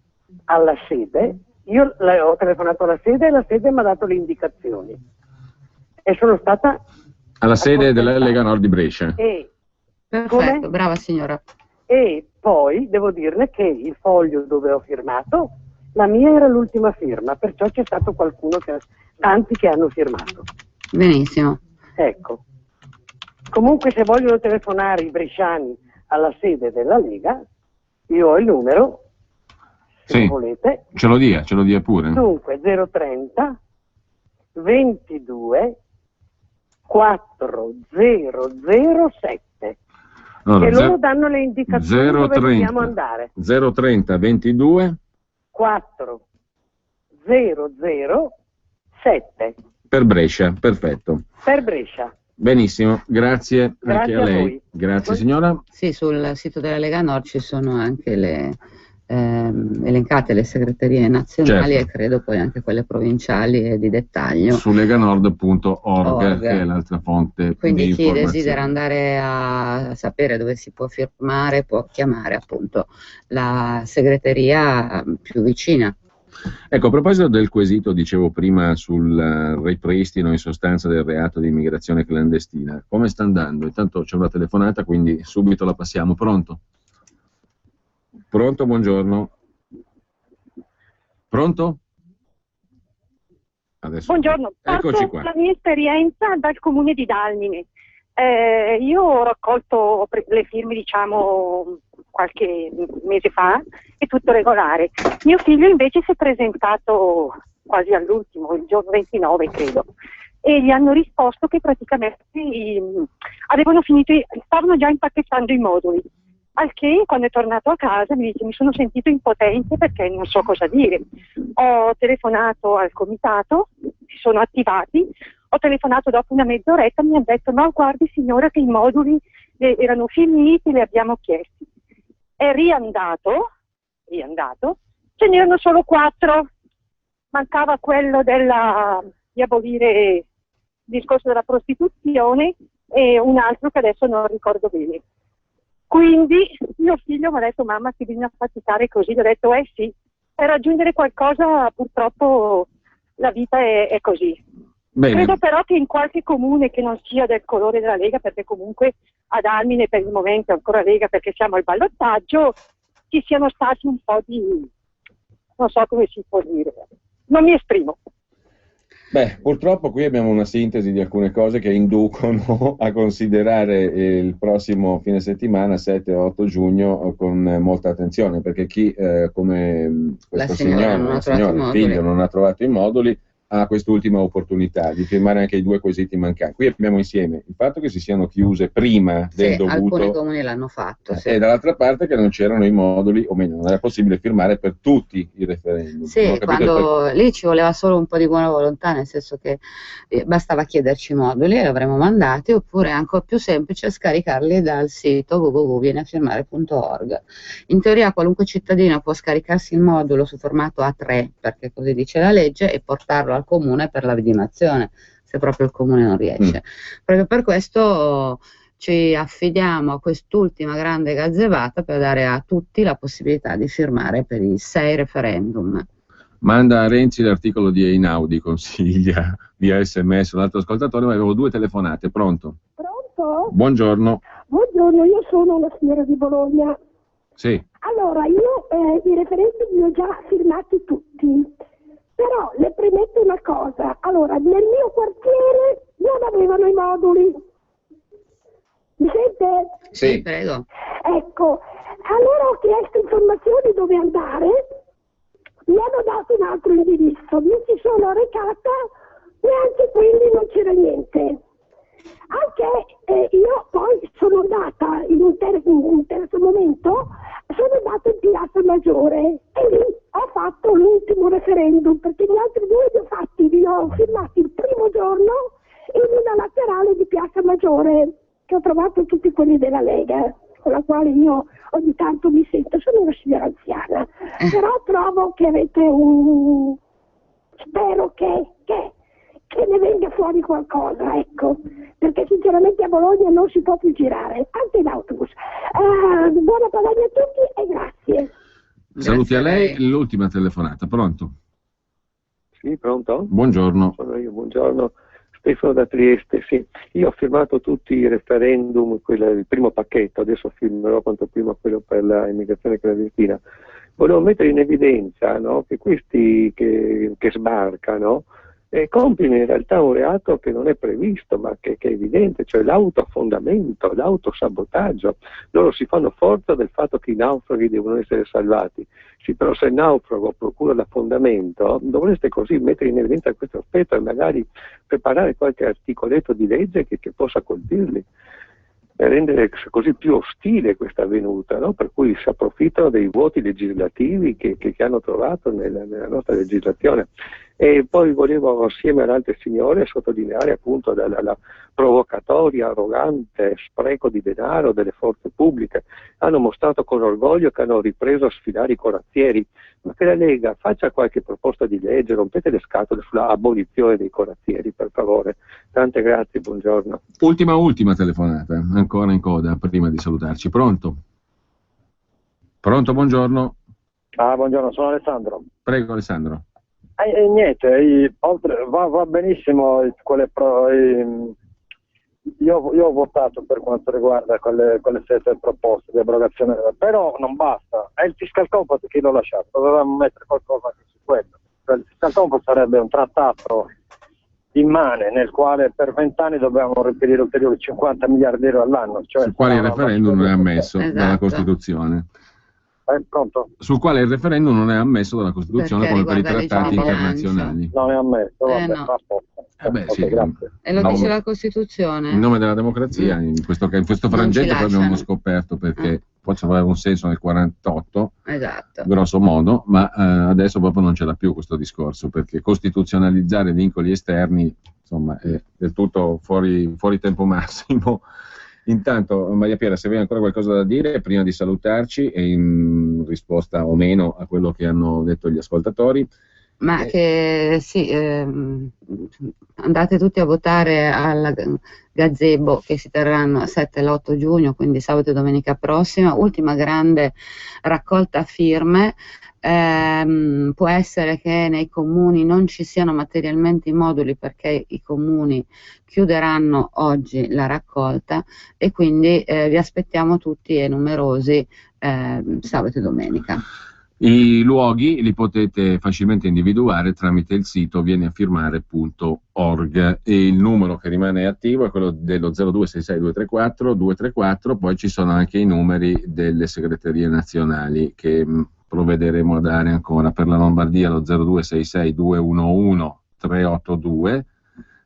alla sede. Io ho telefonato alla sede e la sede mi ha dato le indicazioni. E sono stata... Alla sede della Lega Nord di Brescia. Perfetto, brava signora. E poi devo dirle che il foglio dove ho firmato, la mia era l'ultima firma, perciò c'è stato tanti che hanno firmato. Benissimo. Ecco. Comunque se vogliono telefonare i bresciani alla sede della Lega, io ho il numero, se volete. Ce lo dia pure. Dunque 030 22 4007 allora, e loro danno le indicazioni dove dobbiamo andare. 030 22 4007 per Brescia, perfetto. Per Brescia. Benissimo, grazie anche a lei. Voi. Grazie signora. Sì, sul sito della Lega Nord ci sono anche elencate le segreterie nazionali, certo. E credo poi anche quelle provinciali e di dettaglio. Su leganord.org, che è l'altra fonte. Quindi di chi desidera andare a sapere dove si può firmare può chiamare appunto la segreteria più vicina. Ecco, a proposito del quesito, dicevo prima, sul ripristino in sostanza del reato di immigrazione clandestina, come sta andando? Intanto c'è una telefonata, quindi subito la passiamo. Pronto? Pronto, buongiorno. Pronto? Adesso. Buongiorno, eccoci qua. La mia esperienza dal comune di Dalmine. Io ho raccolto le firme, diciamo, qualche mese fa, è tutto regolare. Mio figlio invece si è presentato quasi all'ultimo, il giorno 29 credo, e gli hanno risposto che praticamente avevano finito, stavano già impacchettando i moduli. Al che, quando è tornato a casa, mi dice: mi sono sentito impotente perché non so cosa dire. Ho telefonato al comitato, si sono attivati, ho telefonato dopo una mezz'oretta, mi hanno detto: no, guardi signora che i moduli erano finiti, li abbiamo chiesti. È riandato, ce n'erano solo 4, mancava quello di abolire il discorso della prostituzione e un altro che adesso non ricordo bene. Quindi mio figlio mi ha detto: mamma, ti bisogna faticare così. Gli ho detto: sì, per raggiungere qualcosa purtroppo la vita è così. Bene. Credo però che in qualche comune che non sia del colore della Lega, perché comunque ad Almine per il momento è ancora Lega perché siamo al ballottaggio, ci siano stati un po' di, non so come si può dire, non mi esprimo. Beh, purtroppo qui abbiamo una sintesi di alcune cose che inducono a considerare il prossimo fine settimana, 7-8 giugno, con molta attenzione, perché chi come questo signore, il figlio, non ha trovato i moduli, ha quest'ultima opportunità di firmare anche i 2 quesiti mancanti. Qui abbiamo insieme il fatto che si siano chiuse prima del dovuto, alcuni comuni l'hanno fatto, e dall'altra parte che non c'erano i moduli, o meglio, non era possibile firmare per tutti i referendum. Sì, quando lì ci voleva solo un po' di buona volontà, nel senso che bastava chiederci i moduli e li avremmo mandati, oppure ancora più semplice scaricarli dal sito www.vienafirmare.org. In teoria qualunque cittadino può scaricarsi il modulo su formato A3, perché così dice la legge, e portarlo al comune per la vidimazione, se proprio il comune non riesce. Proprio per questo ci affidiamo a quest'ultima grande gazzevata per dare a tutti la possibilità di firmare per i 6 referendum. Manda a Renzi l'articolo di Einaudi, consiglia via SMS un altro ascoltatore, ma avevo 2 telefonate. Pronto? Pronto? Buongiorno. Buongiorno, io sono la signora di Bologna. Sì. Allora, io i referendum li ho già firmati tutti, però le premetto una cosa. Allora, nel mio quartiere non avevano i moduli. Mi sente? Sì, prego. Ecco, allora ho chiesto informazioni dove andare, mi hanno dato un altro indirizzo, mi ci sono recata e anche quindi non c'era niente. Anche io poi sono andata in un terzo momento, sono andata in Piazza Maggiore e lì ho fatto l'ultimo referendum, perché gli altri 2 li ho firmati il primo giorno in una laterale di Piazza Maggiore, che ho trovato tutti quelli della Lega, con la quale io ogni tanto mi sento, sono una signora anziana, però trovo che avete spero che ne venga fuori qualcosa, ecco, perché sinceramente a Bologna non si può più girare, anche in autobus. Buona Padania a tutti e grazie. Saluti a lei, l'ultima telefonata. Pronto? Sì, pronto? Buongiorno. Sono io, buongiorno. Stefano da Trieste, sì. Io ho firmato tutti i referendum, il primo pacchetto, adesso firmerò quanto prima quello per l'immigrazione clandestina. Volevo mettere in evidenza, no, che questi che sbarcano compiono in realtà un reato che non è previsto, ma che è evidente, cioè l'autoaffondamento, l'autosabotaggio. Loro si fanno forza del fatto che i naufraghi devono essere salvati. Sì, però se il naufrago procura l'affondamento, dovreste così mettere in evidenza questo aspetto e magari preparare qualche articoletto di legge che possa colpirli, e rendere così più ostile questa venuta, no? Per cui si approfittano dei vuoti legislativi che hanno trovato nella nostra legislazione. E poi volevo, assieme ad altre signore, sottolineare appunto la provocatoria, arrogante spreco di denaro delle forze pubbliche. Hanno mostrato con orgoglio che hanno ripreso a sfidare i corazzieri, ma che la Lega faccia qualche proposta di legge, rompete le scatole sulla abolizione dei corazzieri, per favore. Tante grazie, buongiorno. Ultima telefonata, ancora in coda, prima di salutarci. Pronto? Pronto, buongiorno. Buongiorno, sono Alessandro. Prego, Alessandro. Niente, va benissimo io ho votato per quanto riguarda quelle 7 proposte di abrogazione, però non basta, è il fiscal compact che l'ho lasciato, dovevamo mettere qualcosa anche su quello. Il fiscal compact sarebbe un trattato immane nel quale per 20 anni dobbiamo reperire ulteriori 50 miliardi di euro all'anno. Cioè sul quale il referendum non è ammesso dalla Costituzione. Pronto? Sul quale il referendum non è ammesso dalla Costituzione come per i trattati internazionali. Non è ammesso, vabbè, no. Sì, grazie. E lo dice la Costituzione. In nome della democrazia, in questo frangente poi abbiamo scoperto perché poi aveva un senso nel 48, esatto, grosso modo, ma adesso proprio non ce l'ha più questo discorso, perché costituzionalizzare vincoli esterni, insomma, è del tutto fuori tempo massimo. Intanto, Maria Piera, se avevi ancora qualcosa da dire prima di salutarci, e in risposta o meno a quello che hanno detto gli ascoltatori, Ma che sì, andate tutti a votare al gazebo che si terranno 7 e l'8 giugno, quindi sabato e domenica prossima, ultima grande raccolta firme. Può essere che nei comuni non ci siano materialmente i moduli perché i comuni chiuderanno oggi la raccolta e quindi vi aspettiamo tutti e numerosi sabato e domenica. I luoghi li potete facilmente individuare tramite il sito vieniafirmare.org e il numero che rimane attivo è quello dello 0266234234, poi ci sono anche i numeri delle segreterie nazionali che provvederemo a dare ancora. Per la Lombardia lo 0266211382,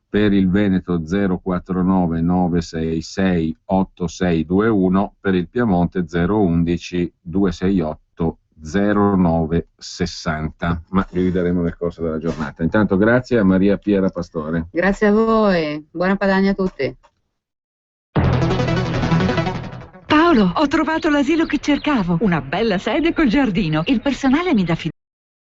per il Veneto 049 966 8621, per il Piemonte 011 268 0960, ma li ridaremo nel corso della giornata. Intanto grazie a Maria Piera Pastore. Grazie a voi, buona Padania a tutti. Paolo, ho trovato l'asilo che cercavo, una bella sede col giardino. Il personale mi dà fiducia.